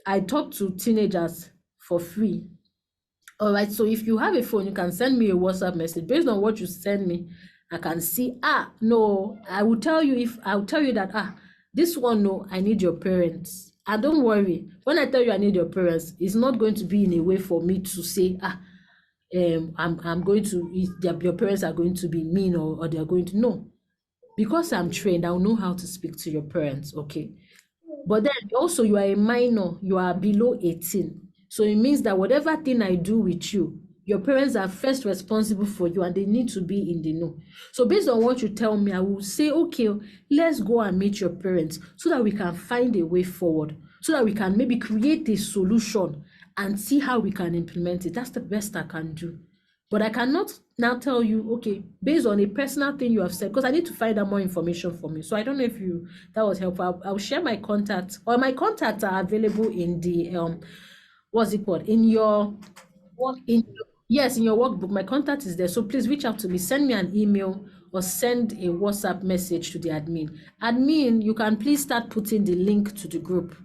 I talk to teenagers for free. All right, so if you have a phone, you can send me a WhatsApp message. Based on what you send me, I can see, no, I'll tell you that, this one, no, I need your parents. And don't worry, when I tell you I need your parents, it's not going to be in a way for me to say, I'm going to, your parents are going to be mean or they're going to, no. Because I'm trained, I'll know how to speak to your parents, okay? But then also you are a minor, you are below 18. So it means that whatever thing I do with you, your parents are first responsible for you and they need to be in the know. So based on what you tell me, I will say, okay, let's go and meet your parents so that we can find a way forward, so that we can maybe create a solution and see how we can implement it. That's the best I can do. But I cannot now tell you, okay, based on a personal thing you have said, because I need to find out more information from you. So I don't know if that was helpful. I'll share my contacts, or my contacts are available in the what's it called? In your Yes, in your workbook, my contact is there. So please reach out to me, send me an email or send a WhatsApp message to the admin. Admin, you can please start putting the link to the group.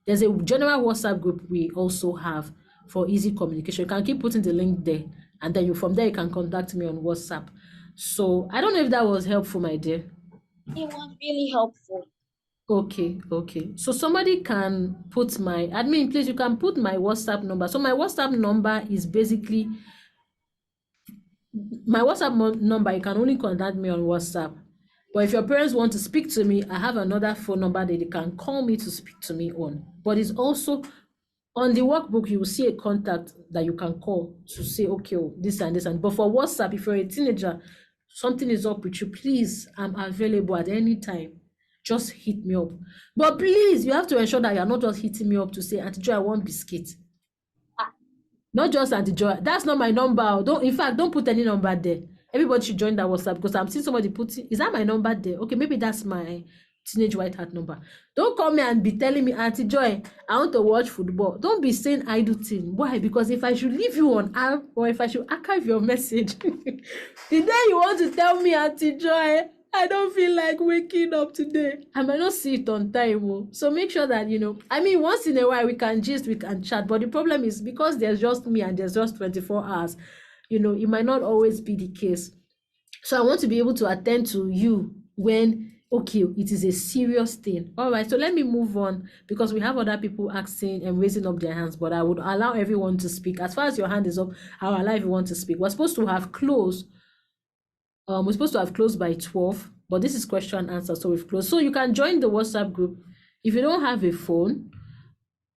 There's a general WhatsApp group we also have for easy communication. You can keep putting the link there, and then from there you can contact me on WhatsApp. So I don't know if that was helpful, my dear.
It was really helpful.
Okay. So somebody can put my admin, please, you can put my WhatsApp number. So my WhatsApp number is basically my WhatsApp number. You can only contact me on WhatsApp. But if your parents want to speak to me, I have another phone number that they can call me to speak to me on. But it's also on the workbook, you will see a contact that you can call to say, okay, this and this. But for WhatsApp, if you're a teenager, something is up with you, please, I'm available at any time. Just hit me up. But please, you have to ensure that you're not just hitting me up to say, Auntie Joy, I want biscuit. Not just Auntie Joy. That's not my number. Don't put any number there. Everybody should join that WhatsApp, because I'm seeing somebody putting, is that my number there? Okay, maybe that's my Teenage White Hat number. Don't come here and be telling me, Auntie Joy, I want to watch football. Don't be saying idle thing. Why? Because if I should leave you on app, or if I should archive your message, the day you want to tell me, Auntie Joy, I don't feel like waking up today, I might not see it on time. So make sure that, once in a while we can gist, we can chat. But the problem is, because there's just me and there's just 24 hours, it might not always be the case. So I want to be able to attend to you when, okay, it is a serious thing. All right, so let me move on, because we have other people asking and raising up their hands, but I would allow everyone to speak. As far as your hand is up, I'll allow everyone to speak. We're supposed to have closed. We're supposed to have closed by 12, but this is question and answer, so we've closed. So you can join the WhatsApp group. If you don't have a phone,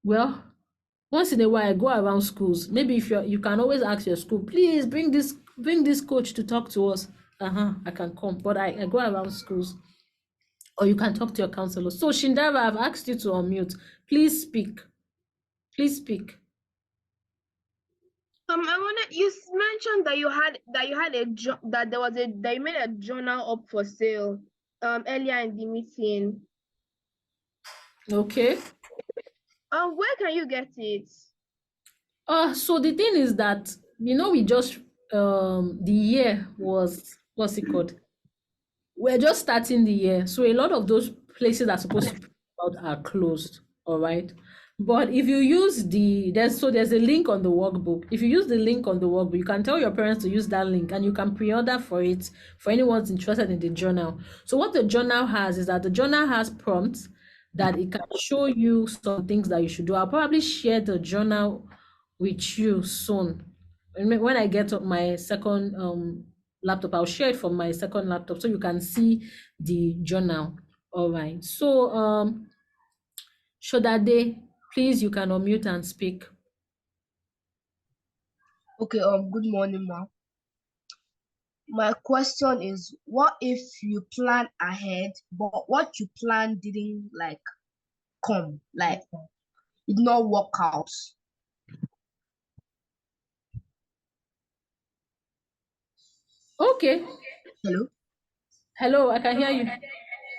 well, once in a while I go around schools. Maybe if you can always ask your school, please bring this coach to talk to us. I can come, but I go around schools. Or you can talk to your counselor. So Shindara, I've asked you to unmute. Please speak.
You mentioned that you made a journal up for sale earlier in the meeting.
Okay.
Where can you get it?
So the thing is that, we just the year was, what's it called? We're just starting the year, so a lot of those places that are supposed to be out are closed. All right. But if you use there's a link on the workbook. If you use the link on the workbook, you can tell your parents to use that link, and you can pre-order for it for anyone interested in the journal. So what the journal has is that the journal has prompts that it can show you some things that you should do. I'll probably share the journal with you soon. When I get up my second laptop, I'll share it from my second laptop so you can see the journal. All right. So Shodade, please, you can unmute and speak.
Okay, good morning, ma'am. My question is, what if you plan ahead, but what you plan didn't come, it did not work out?
Okay. Hello, I can hear you.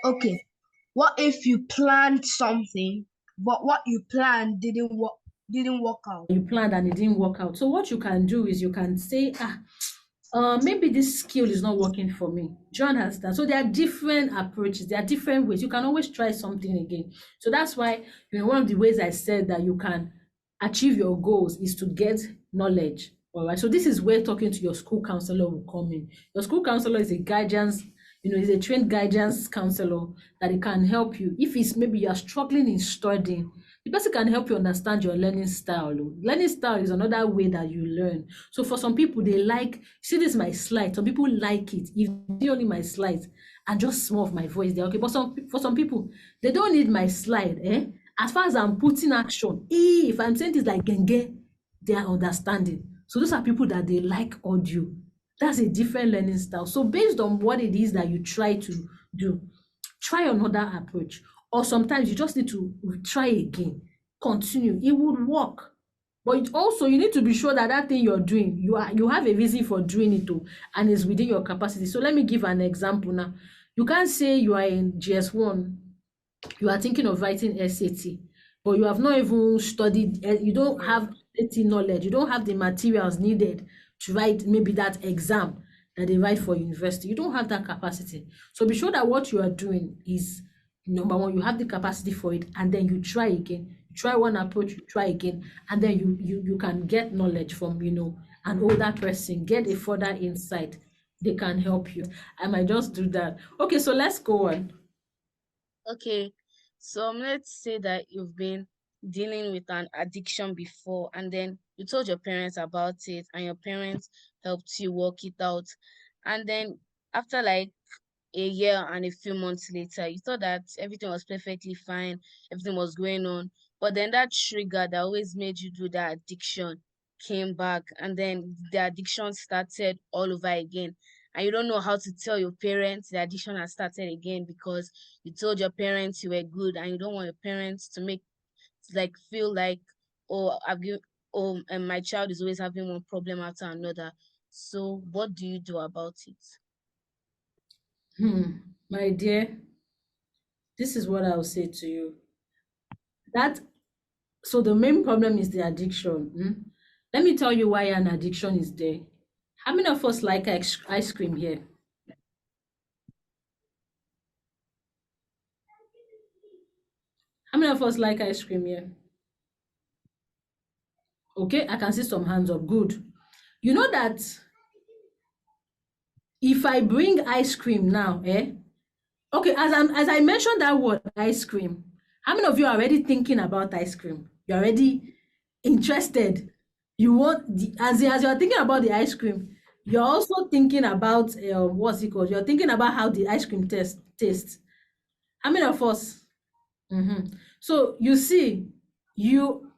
Okay. What if you planned something, but what you planned didn't work out?
You planned and it didn't work out. So what you can do is you can say, maybe this skill is not working for me. Do you understand? So there are different approaches. There are different ways. You can always try something again. So that's why, one of the ways I said that you can achieve your goals is to get knowledge. All right. So this is where talking to your school counselor will come in. Your school counselor is a guidance, is a trained guidance counselor that it can help you. If it's maybe you are struggling in studying, the person can help you understand your learning style. Learning style is another way that you learn. So for some people, they see this is my slide. Some people like it. If they only my slides and just small of my voice, they're okay. But for some people, they don't need my slide. As far as I'm putting action, if I'm saying this like genge, they are understanding. So those are people that they like audio. That's a different learning style. So based on what it is that you try to do, try another approach. Or sometimes you just need to try again, continue. It would work. But also you need to be sure that that thing you're doing, you have a reason for doing it too, and it's within your capacity. So let me give an example now. You can't say you are in GS1, you are thinking of writing SAT, but you have not even studied, you don't have SAT knowledge, you don't have the materials needed to write maybe that exam that they write for university. You don't have that capacity. So be sure that what you are doing is, number one, you have the capacity for it, and then you try again. You try one approach, you try again, and then you can get knowledge from, an older person, get a further insight. They can help you. I might just do that. Okay, so let's go on.
Okay, so let's say that you've been dealing with an addiction before, and then you told your parents about it, and your parents helped you work it out. And then after like a year and a few months later, you thought that everything was perfectly fine, everything was going on. But then that trigger that always made you do that addiction came back, and then the addiction started all over again. And you don't know how to tell your parents the addiction has started again, because you told your parents you were good, and you don't want your parents to feel like, oh, and my child is always having one problem after another. So what do you do about it?
My dear, this is what I'll say to you. So the main problem is the addiction. Let me tell you why an addiction is there. How many of us like ice cream here? How many of us like ice cream here? Okay, I can see some hands up. Good. You know that if I bring ice cream now, okay, as I mentioned that word ice cream, how many of you are already thinking about ice cream? You're already interested. You want as you're thinking about the ice cream, you're also thinking about what's it called? You're thinking about how the ice cream tastes. How many of us? So you see, you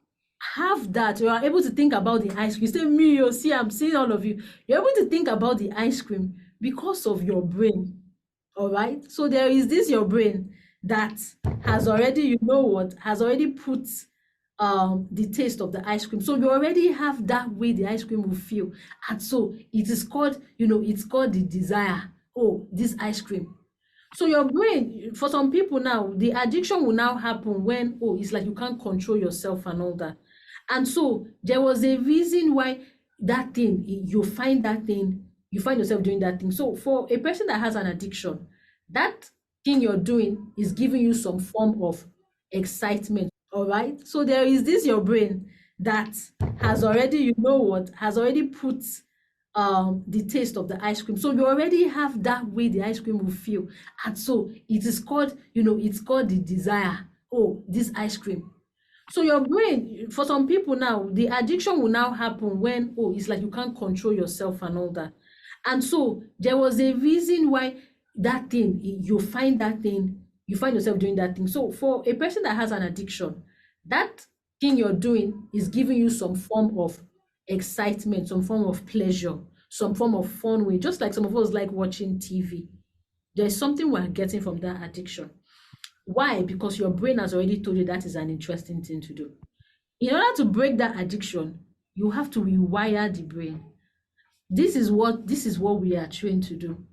have that. You are able to think about the ice cream. You say, me, you see, I'm seeing all of you. You're able to think about the ice cream because of your brain. All right. So there is this your brain that has already, has already put the taste of the ice cream. So you already have that way the ice cream will feel. And so it is called, it's called the desire. Oh, this ice cream. So your brain, for some people now, the addiction will now happen when, it's like you can't control yourself and all that. And so there was a reason why that thing, you find yourself doing that thing. So for a person that has an addiction, that thing you're doing is giving you some form of excitement. All right. So there is this your brain that has already, has already put the taste of the ice cream. So you already have that way the ice cream will feel. And so it is called, it's called the desire. Oh, this ice cream. So your brain, for some people now, the addiction will now happen when, it's like you can't control yourself and all that. And so there was a reason why that thing, you find yourself doing that thing. So for a person that has an addiction, that thing you're doing is giving you some form of excitement, some form of pleasure, some form of fun way, just like some of us like watching TV. There's something we're getting from that addiction. Why? Because your brain has already told you that is an interesting thing to do. In order to break that addiction, you have to rewire the brain. This is what we are trained to do.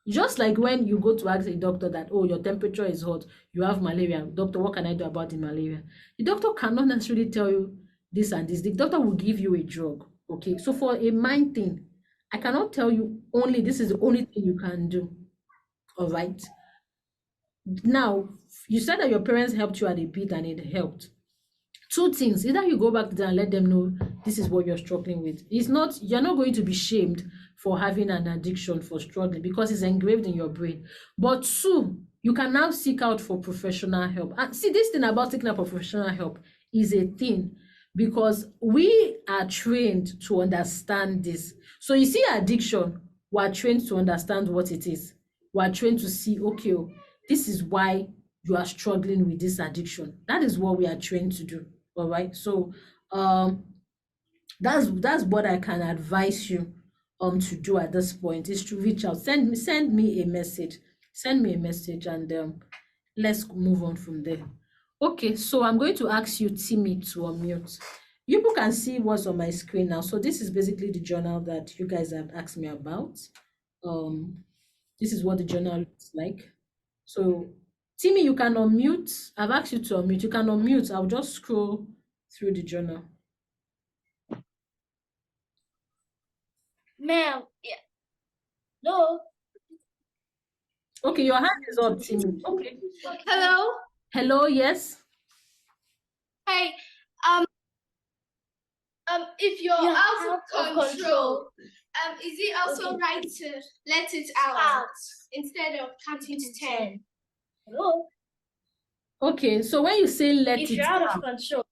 Just like when you go to ask a doctor that, your temperature is hot, you have malaria. Doctor, what can I do about the malaria? The doctor cannot necessarily tell you this and this. The doctor will give you a drug. Okay, so for a mind thing, I cannot tell you only this is the only thing you can do. All right. Now, you said that your parents helped you at a bit and it helped. Two things: either you go back to them and let them know this is what you're struggling with. You're not going to be shamed for having an addiction, for struggling, because it's engraved in your brain. But two, you can now seek out for professional help. And see, this thing about seeking out professional help is a thing, because we are trained to understand this. So you see, addiction, we are trained to understand what it is. We are trained to see, okay, this is why you are struggling with this addiction. That is what we are trained to do. All right. So that's what I can advise you to do at this point, is to reach out. Send me a message. Send me a message, and let's move on from there. Okay, so I'm going to ask you, Timmy, to unmute. You people can see what's on my screen now. So this is basically the journal that you guys have asked me about. This is what the journal looks like. So Timmy, you can unmute. I've asked you to unmute. You can unmute. I'll just scroll through the journal.
Ma'am, yeah. No.
Okay, your hand is up, Timmy. Okay.
Hello.
Hello, yes.
Hey, if you're out of control, is it also right to let it out instead of counting to 10? Hello.
Okay, so when you say let
If
it
you're out
out,
of control,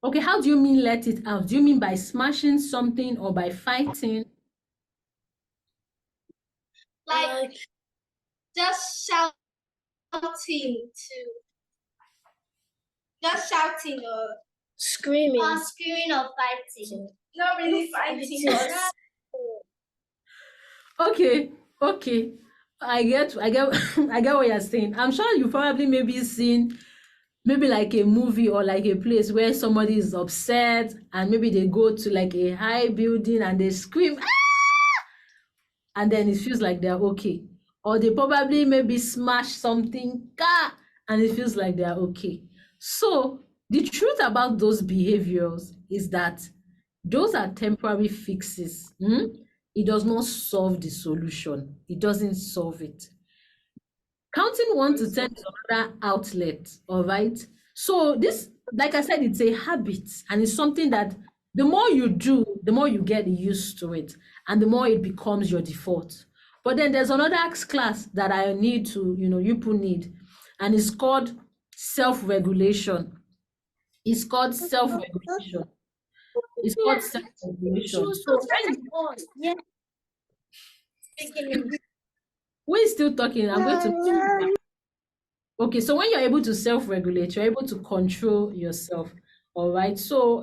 okay, how do you mean let it out? Do you mean by smashing something or by fighting?
like just shouting or screaming or fighting. Not really fighting.
Okay, okay. I get I get what you're saying. I'm sure you probably maybe seen maybe like a movie or like a place where somebody is upset and maybe they go to like a high building and they scream, "Ah!" and then it feels like they're okay. Or they probably maybe smash something, and it feels like they're okay. So the truth about those behaviors is that those are temporary fixes. It does not solve the solution. It doesn't solve it. Counting 1 to 10 is another outlet, all right? So this, like I said, it's a habit and it's something that the more you do, the more you get used to it and the more it becomes your default. But then there's another class that I need to, you people need, and it's called self-regulation. It's called self-regulation. It's called self-regulation. So we're still talking. I'm going to. Okay, so when you're able to self-regulate, you're able to control yourself. All right. So,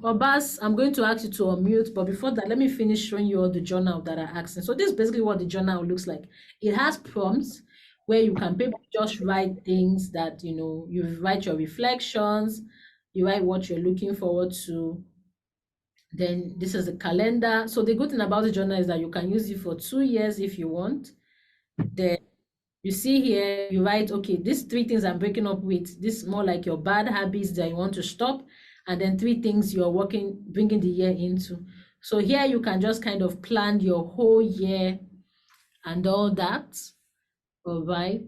Abbas, I'm going to ask you to unmute, but before that, let me finish showing you all the journal that I asked. So this is basically what the journal looks like. It has prompts where you can maybe just write things that you write your reflections, you write what you're looking forward to. Then this is a calendar. So the good thing about the journal is that you can use it for 2 years if you want. Then you see here, you write, okay, these 3 things I'm breaking up with. This is more like your bad habits that you want to stop. And then 3 things you're bringing the year into. So here you can just kind of plan your whole year and all that. All right.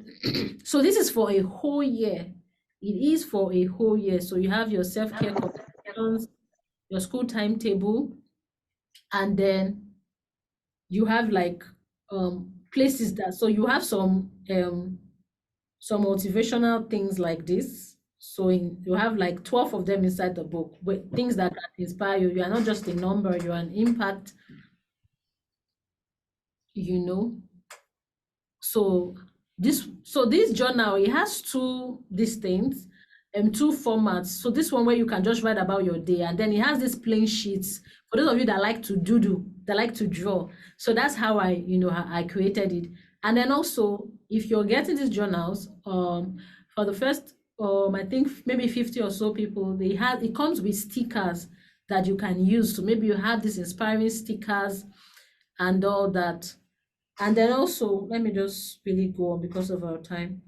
So this is for a whole year. It is for a whole year. So you have your self-care conversations, your school timetable, and then you have like places that, so you have some motivational things like this. So you have like 12 of them inside the book, with things that can inspire you. You are not just a number, you're an impact, So this journal, it has 2 these things, 2 formats. So this one where you can just write about your day, and then it has these plain sheets for those of you that like to doodle, that like to draw. So that's how I created it. And then also, if you're getting these journals, for the first, I think maybe 50 or so people, it comes with stickers that you can use. So maybe you have these inspiring stickers and all that. And then also, let me just really go on because of our time.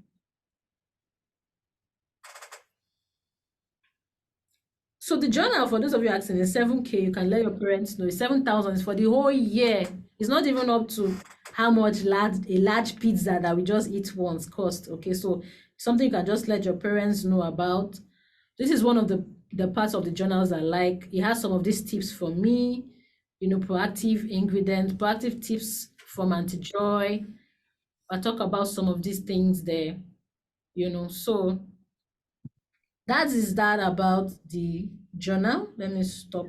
So the journal, for those of you asking, is 7K. You can let your parents know. 7,000 is for the whole year. It's not even up to how much a large pizza that we just eat once cost. Okay, so something you can just let your parents know about. This is one of the parts of the journals I like. It has some of these tips for me, proactive ingredients, proactive tips from Auntie Joy. I talk about some of these things there, so that is that about the journal. Let me stop.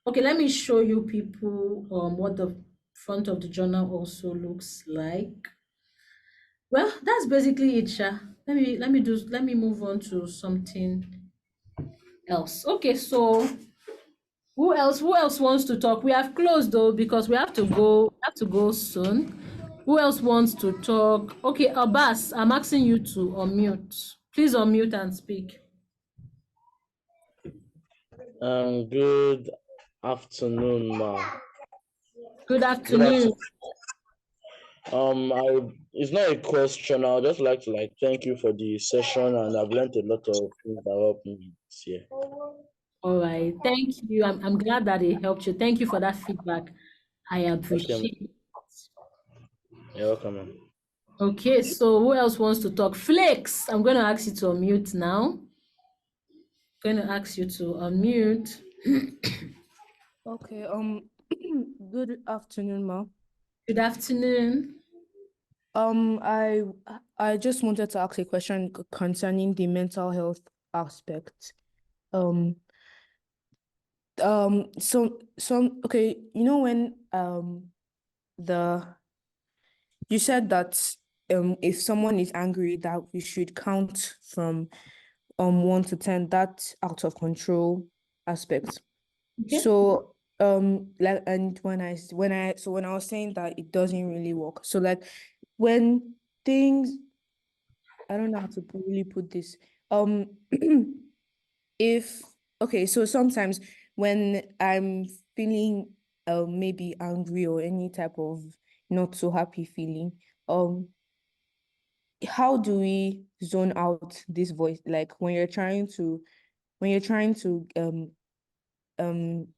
Okay, let me show you people what the front of the journal also looks like. Well, that's basically it, Sha. Let me move on to something else. Okay, so who else wants to talk? We have closed though, because we have to go soon. Who else wants to talk? Okay, Abbas, I'm asking you to unmute. Please unmute and speak.
Good afternoon, ma.
Good afternoon.
It's not a question. I would just like to thank you for the session, and I've learned a lot of things that helped me this year.
All right, thank you. I'm glad that it helped you. Thank you for that feedback. I appreciate.
You're welcome, ma'am.
Okay, so who else wants to talk? Flex, I'm going to ask you to unmute now. Going to ask you to unmute.
Okay, good afternoon, ma.
Good afternoon.
I just wanted to ask a question concerning the mental health aspect. Okay, you know when you said that if someone is angry that we should count from 1 to 10, that out of control aspect.
Okay.
So like, and when I was saying that it doesn't really work. So like when things, I don't know how to really put this. So sometimes when I'm feeling maybe angry or any type of not so happy feeling, how do we zone out this voice? Like when you're trying to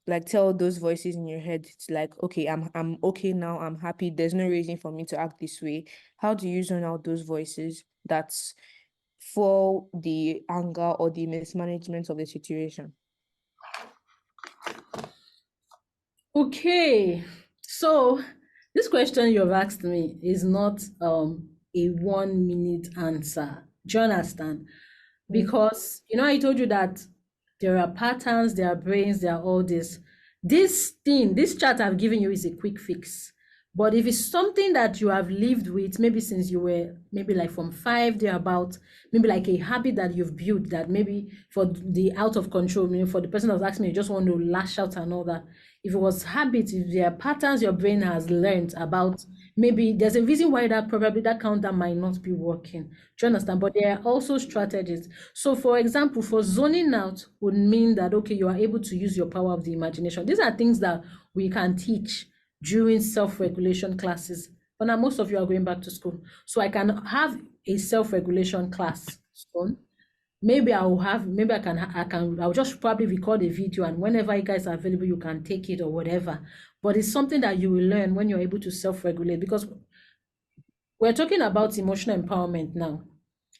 like tell those voices in your head, it's like, okay, I'm okay now, I'm happy, there's no reason for me to act this way. How do you zone out those voices that's for the anger or the mismanagement of the situation?
Okay, so this question you've asked me is not a 1 minute answer. Do you understand? Because I told you that there are patterns, there are brains, there are all this. This chart I've given you is a quick fix. But if it's something that you have lived with, maybe since you were maybe like from 5 thereabout, maybe like a habit that you've built that maybe for the out of control, meaning for the person that was asking me, you just want to lash out and all that. If it was habits, if there are patterns your brain has learned about, maybe there's a reason why that counter might not be working. Do you understand? But there are also strategies. So for example, for zoning out would mean that, okay, you are able to use your power of the imagination. These are things that we can teach during self-regulation classes. But now most of you are going back to school. So I can have a self-regulation class soon. Maybe I'll just probably record a video, and whenever you guys are available, you can take it or whatever. But it's something that you will learn when you're able to self-regulate, because we're talking about emotional empowerment now.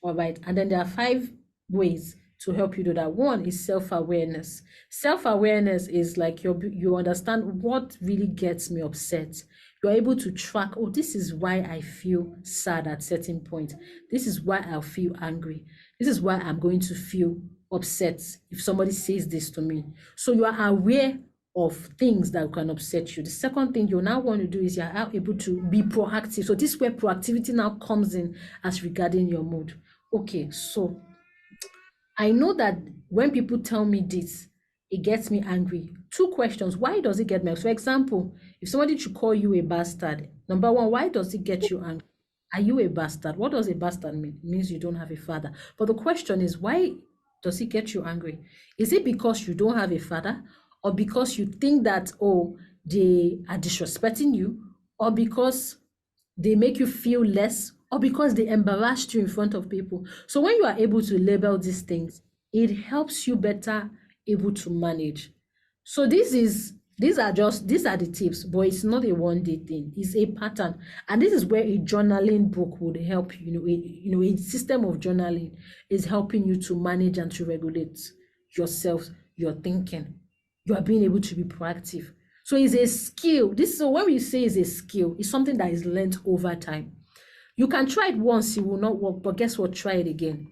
All right. And then there are 5 ways to help you do that. 1 is self-awareness. Self-awareness is like you understand what really gets me upset. You're able to track, oh, this is why I feel sad at certain point. This is why I'll feel angry. This is why I'm going to feel upset if somebody says this to me. So you are aware of things that can upset you. The second thing you now want to do is you are able to be proactive. So this is where proactivity now comes in as regarding your mood. Okay, so I know that when people tell me this, it gets me angry. 2 questions. Why does it get me? For example, if somebody should call you a bastard, number 1, why does it get you angry? Are you a bastard? What does a bastard mean? It means you don't have a father. But the question is, why does it get you angry? Is it because you don't have a father? Or because you think that, oh, they are disrespecting you? Or because they make you feel less? Or because they embarrassed you in front of people? So when you are able to label these things, it helps you better able to manage. So these are the tips, but it's not a 1-day thing. It's a pattern, and this is where a journaling book would help you. A system of journaling is helping you to manage and to regulate yourself, your thinking. You are being able to be proactive. So it's a skill. So when we say it's a skill, it's something that is learned over time. You can try it once, it will not work, but guess what? Try it again.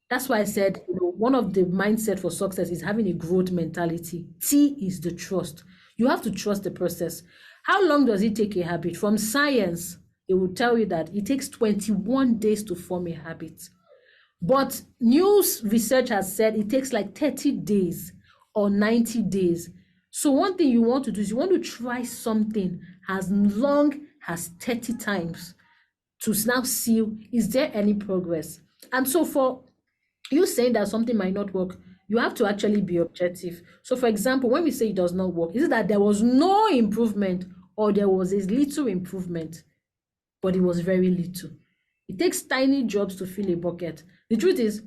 That's why I said, one of the mindset for success is having a growth mentality. T is the trust. You have to trust the process. How long does it take a habit? From science, it will tell you that it takes 21 days to form a habit. But news research has said it takes like 30 days or 90 days. So one thing you want to do is you want to try something as long as 30 times to now see, is there any progress? And so for you saying that something might not work, you have to actually be objective. So for example, when we say it does not work, is it that there was no improvement or there was a little improvement, but it was very little? It takes tiny drops to fill a bucket. The truth is,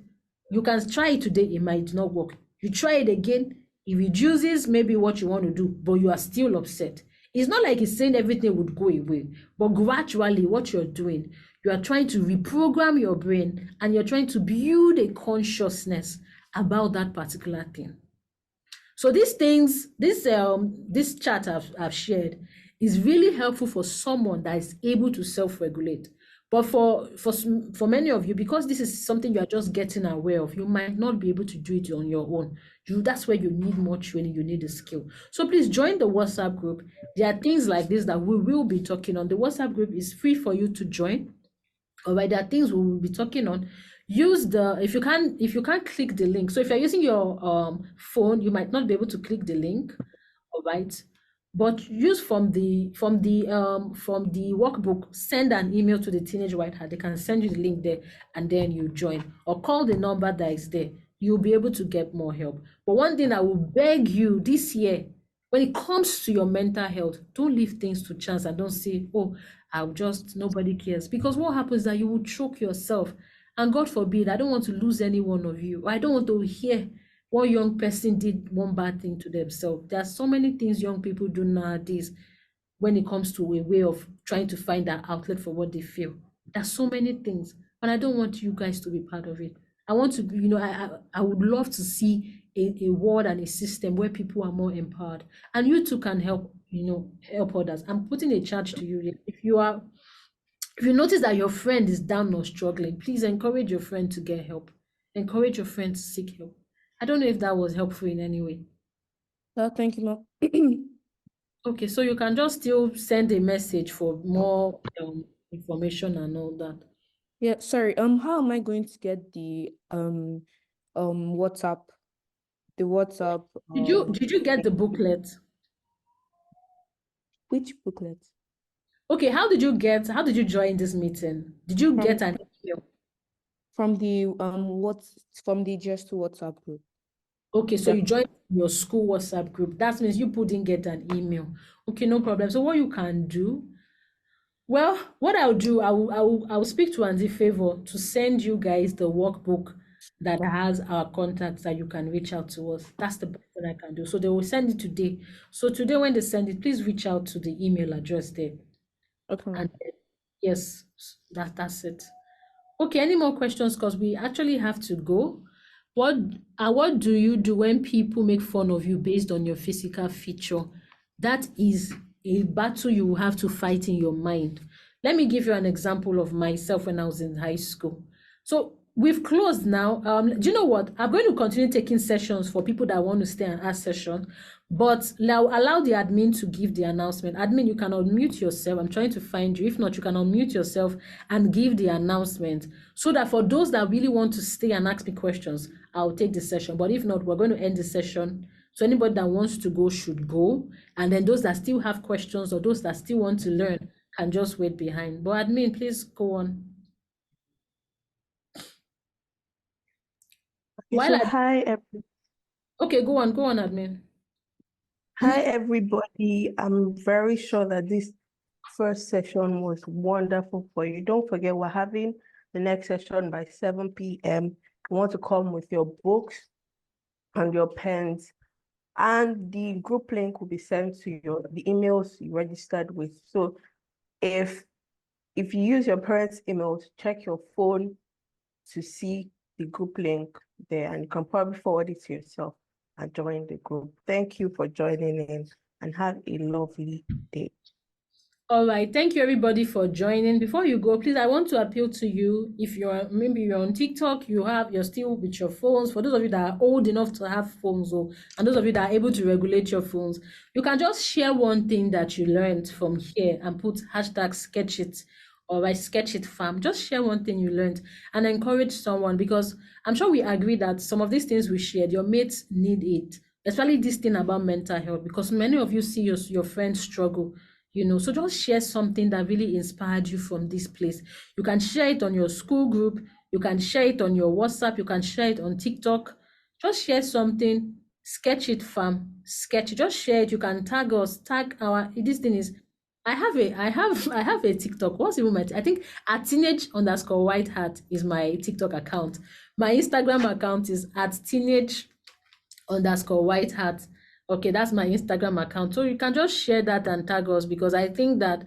you can try it today, it might not work. You try it again, it reduces maybe what you want to do, but you are still upset. It's not like it's saying everything would go away, but gradually what you're doing, you are trying to reprogram your brain and you're trying to build a consciousness about that particular thing. So these things, this chart I've shared is really helpful for someone that is able to self-regulate. But for many of you, because this is something you are just getting aware of, you might not be able to do it on your own. That's where you need more training, you need a skill. So please join the WhatsApp group. There are things like this that we will be talking on. The WhatsApp group is free for you to join. All right, there are things we will be talking on. Use the, if you can't click the link. So if you're using your phone, you might not be able to click the link. All right. But use from the workbook, send an email to the Teenage White Hat. They can send you the link there and then you join, or call the number that is there. You'll be able to get more help. But one thing I will beg you this year, when it comes to your mental health, don't leave things to chance and don't say, oh, nobody cares. Because what happens is that you will choke yourself. And God forbid, I don't want to lose any one of you. I don't want to hear one young person did one bad thing to themselves. There are so many things young people do nowadays when it comes to a way of trying to find an outlet for what they feel. There's so many things, and I don't want you guys to be part of it. I want to, I would love to see a world and a system where people are more empowered, and you too can help, help others. I'm putting a charge to you. If you notice that your friend is down or struggling, please encourage your friend to get help. Encourage your friend to seek help. I don't know if that was helpful in any way.
Thank you, ma'am.
Okay, so you can just still send a message for more information and all that.
Yeah, sorry. How am I going to get the WhatsApp? The WhatsApp.
Did you get the booklet?
Which booklet?
Okay, how did you join this meeting? Did you get an email?
From the from the Just WhatsApp group.
Okay, so you joined your school WhatsApp group. That means you didn't get an email. Okay, no problem. So what you can do, well, what I'll do, I will speak to Auntie Favor to send you guys the workbook that has our contacts that you can reach out to us. That's the best that I can do. So they will send it today. So today when they send it, please reach out to the email address there.
Okay.
And yes, that's it. Okay, any more questions? Because we actually have to go. What do you do when people make fun of you based on your physical feature? That is a battle you will have to fight in your mind. Let me give you an example of myself when I was in high school. So we've closed now. Do you know what? I'm going to continue taking sessions for people that want to stay and ask session, but allow the admin to give the announcement. Admin, you can unmute yourself. I'm trying to find you. If not, you can unmute yourself and give the announcement so that for those that really want to stay and ask me questions, I'll take the session. But if not, we're going to end the session. So anybody that wants to go should go. And then those that still have questions or those that still want to learn can just wait behind. But admin, please go on.
Hi,
okay, go on, admin.
Hi, everybody. I'm very sure that this first session was wonderful for you. Don't forget, we're having the next session by 7 p.m. You want to come with your books and your pens, and the group link will be sent to the emails you registered with. So if you use your parents' emails, check your phone to see the group link there, and you can probably forward it to yourself and join the group. Thank you for joining in, and have a lovely day.
All right, thank you everybody for joining. Before you go, please, I want to appeal to you. If maybe you're on TikTok, you're still with your phones. For those of you that are old enough to have phones, and those of you that are able to regulate your phones, you can just share one thing that you learned from here and put hashtag sketch it, or sketch it fam. Just share one thing you learned and encourage someone, because I'm sure we agree that some of these things we shared, your mates need it, especially this thing about mental health, because many of you see your friends struggle. So just share something that really inspired you from this place. You can share it on your school group. You can share it on your WhatsApp. You can share it on TikTok. Just share something. Sketch it, fam. Sketch it. Just share it. You can tag us. Tag this thing is. I have a TikTok. What's even I think at @teenage_white_hat is my TikTok account. My Instagram account is @teenage_white_hat. Okay, that's my Instagram account. So you can just share that and tag us, because I think that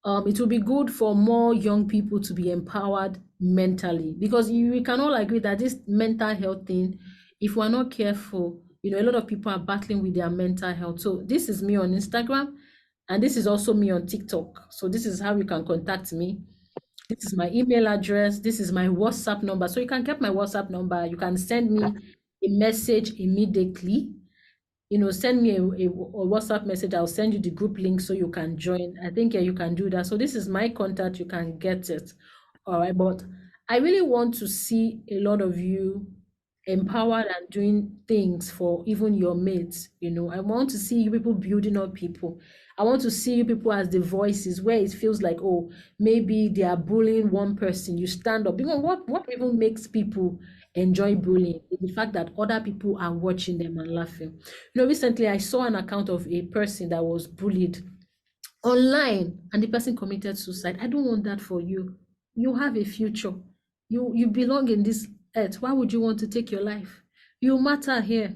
it will be good for more young people to be empowered mentally, because we can all agree that this mental health thing, if we're not careful, a lot of people are battling with their mental health. So this is me on Instagram, and this is also me on TikTok. So this is how you can contact me. This is my email address. This is my WhatsApp number. So you can get my WhatsApp number. You can send me a message immediately. Send me a WhatsApp message. I'll send you the group link so you can join. I think you can do that. So this is my contact. You can get it. All right. But I really want to see a lot of you empowered and doing things for even your mates. I want to see you people building up people. I want to see you people as the voices where it feels like, oh, maybe they are bullying one person. You stand up. What even makes people enjoy bullying is the fact that other people are watching them and laughing. Recently I saw an account of a person that was bullied online, and the person committed suicide. I don't want that for you. You have a future. You belong in this earth. Why would you want to take your life? You matter here.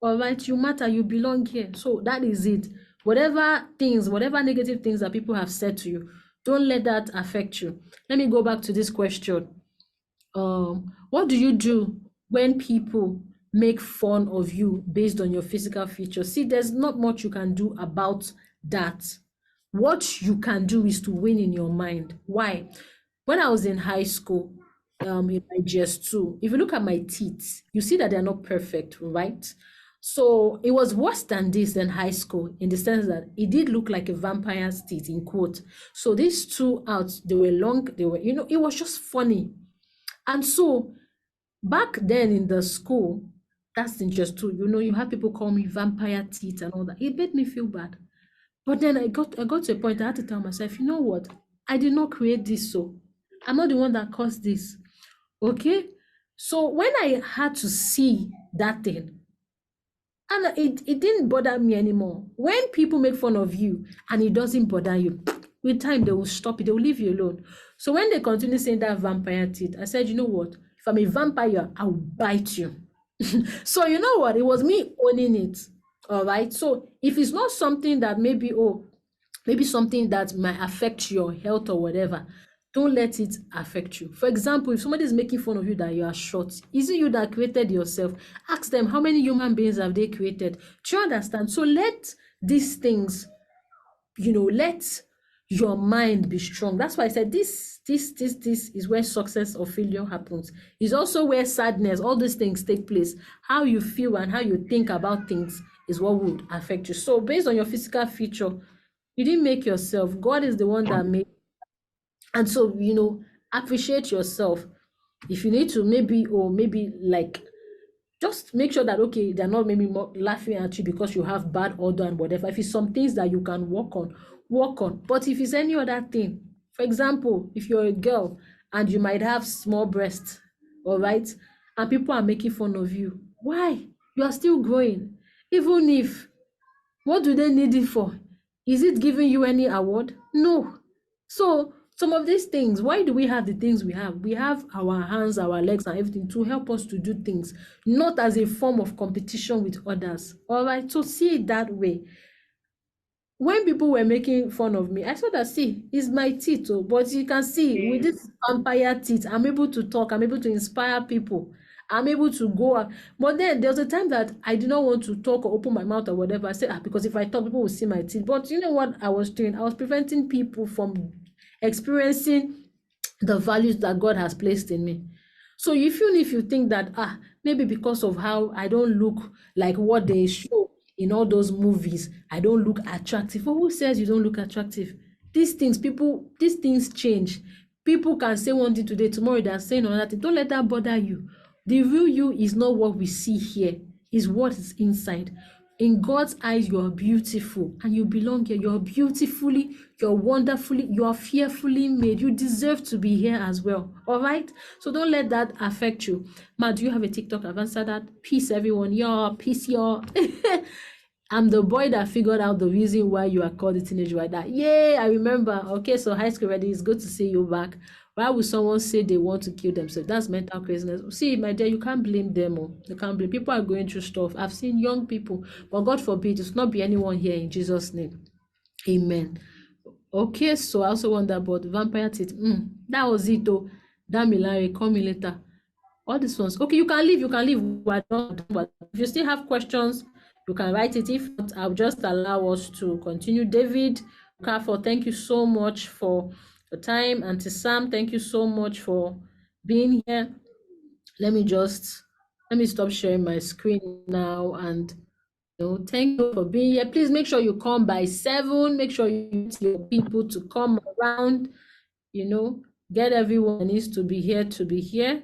All right, you matter. You belong here. So that is it. Whatever negative things that people have said to you, don't let that affect you. Let me go back to this question. What do you do when people make fun of you based on your physical features? See, there's not much you can do about that. What you can do is to win in your mind. Why? When I was in high school, in my GS2, if you look at my teeth, you see that they're not perfect, right? So it was worse than this in high school, in the sense that it did look like a vampire's teeth, in quote. So these two out, they were long, it was just funny. And so back then in the school, that's in just two, you have people call me vampire teeth and all that. It made me feel bad. But then I got to a point I had to tell myself, you know what? I did not create this, so I'm not the one that caused this. Okay? So when I had to see that thing, and it didn't bother me anymore. When people make fun of you and it doesn't bother you, with time they will stop it, they will leave you alone. So when they continue saying that vampire teeth, I said, you know what? If I'm a vampire, I'll bite you. So you know what? It was me owning it. All right. So if it's not something that maybe something that might affect your health or whatever, don't let it affect you. For example, if somebody is making fun of you that you are short, is it you that created yourself? Ask them, how many human beings have they created? Do you understand? So let these things, let your mind be strong. That's why I said this is where success or failure happens. It's also where sadness, all these things take place. How you feel and how you think about things is what would affect you. So based on your physical feature, you didn't make yourself. God is the one that made. And so, appreciate yourself. If you need to, maybe like, just make sure that, okay, they're not maybe more laughing at you because you have bad odor and whatever. If it's some things that you can work on. But if it's any other thing, for example, if you're a girl and you might have small breasts, all right, and people are making fun of you, why? You are still growing. Even if, what do they need it for? Is it giving you any award? No. So some of these things, why do we have the things we have? We have our hands, our legs, and everything to help us to do things, not as a form of competition with others. All right, so see it that way. When people were making fun of me, I saw that, see, it's my teeth, but you can see with this vampire teeth, I'm able to talk, I'm able to inspire people, I'm able to go out. But then there was a time that I did not want to talk or open my mouth or whatever. I said, because if I talk, people will see my teeth. But you know what I was doing? I was preventing people from experiencing the values that God has placed in me. So even if you think that, maybe because of how I don't look like what they show in all those movies, I don't look attractive. Well, who says you don't look attractive? These things change. People can say one thing today, tomorrow they're saying another thing. Don't let that bother you. The real you is not what we see here, is what is inside. In God's eyes, you are beautiful and you belong here. You're beautifully, you're wonderfully, you are fearfully made. You deserve to be here as well. All right? So don't let that affect you. Ma, do you have a TikTok? I've answered that. Peace, everyone. Y'all. Peace, y'all. I'm the boy that figured out the reason why you are called a teenager like that. Yay, I remember. Okay, so high school ready. It's good to see you back. Why would someone say they want to kill themselves? That's mental craziness. See, my dear, you can't blame them. You can't blame. People are going through stuff. I've seen young people, but God forbid, it's not be anyone here in Jesus' name. Amen. Okay, so I also wonder about vampire teeth. That was it though. Damilare, call me later. All these ones. Okay, you can leave. We're done. But if you still have questions, you can write it. If not, I'll just allow us to continue. David, Kafo, thank you so much for your time. Auntie Sam, thank you so much for being here. Let me stop sharing my screen now, and thank you for being here. Please make sure you come by 7. Make sure you get your people to come around. Get everyone that needs to be here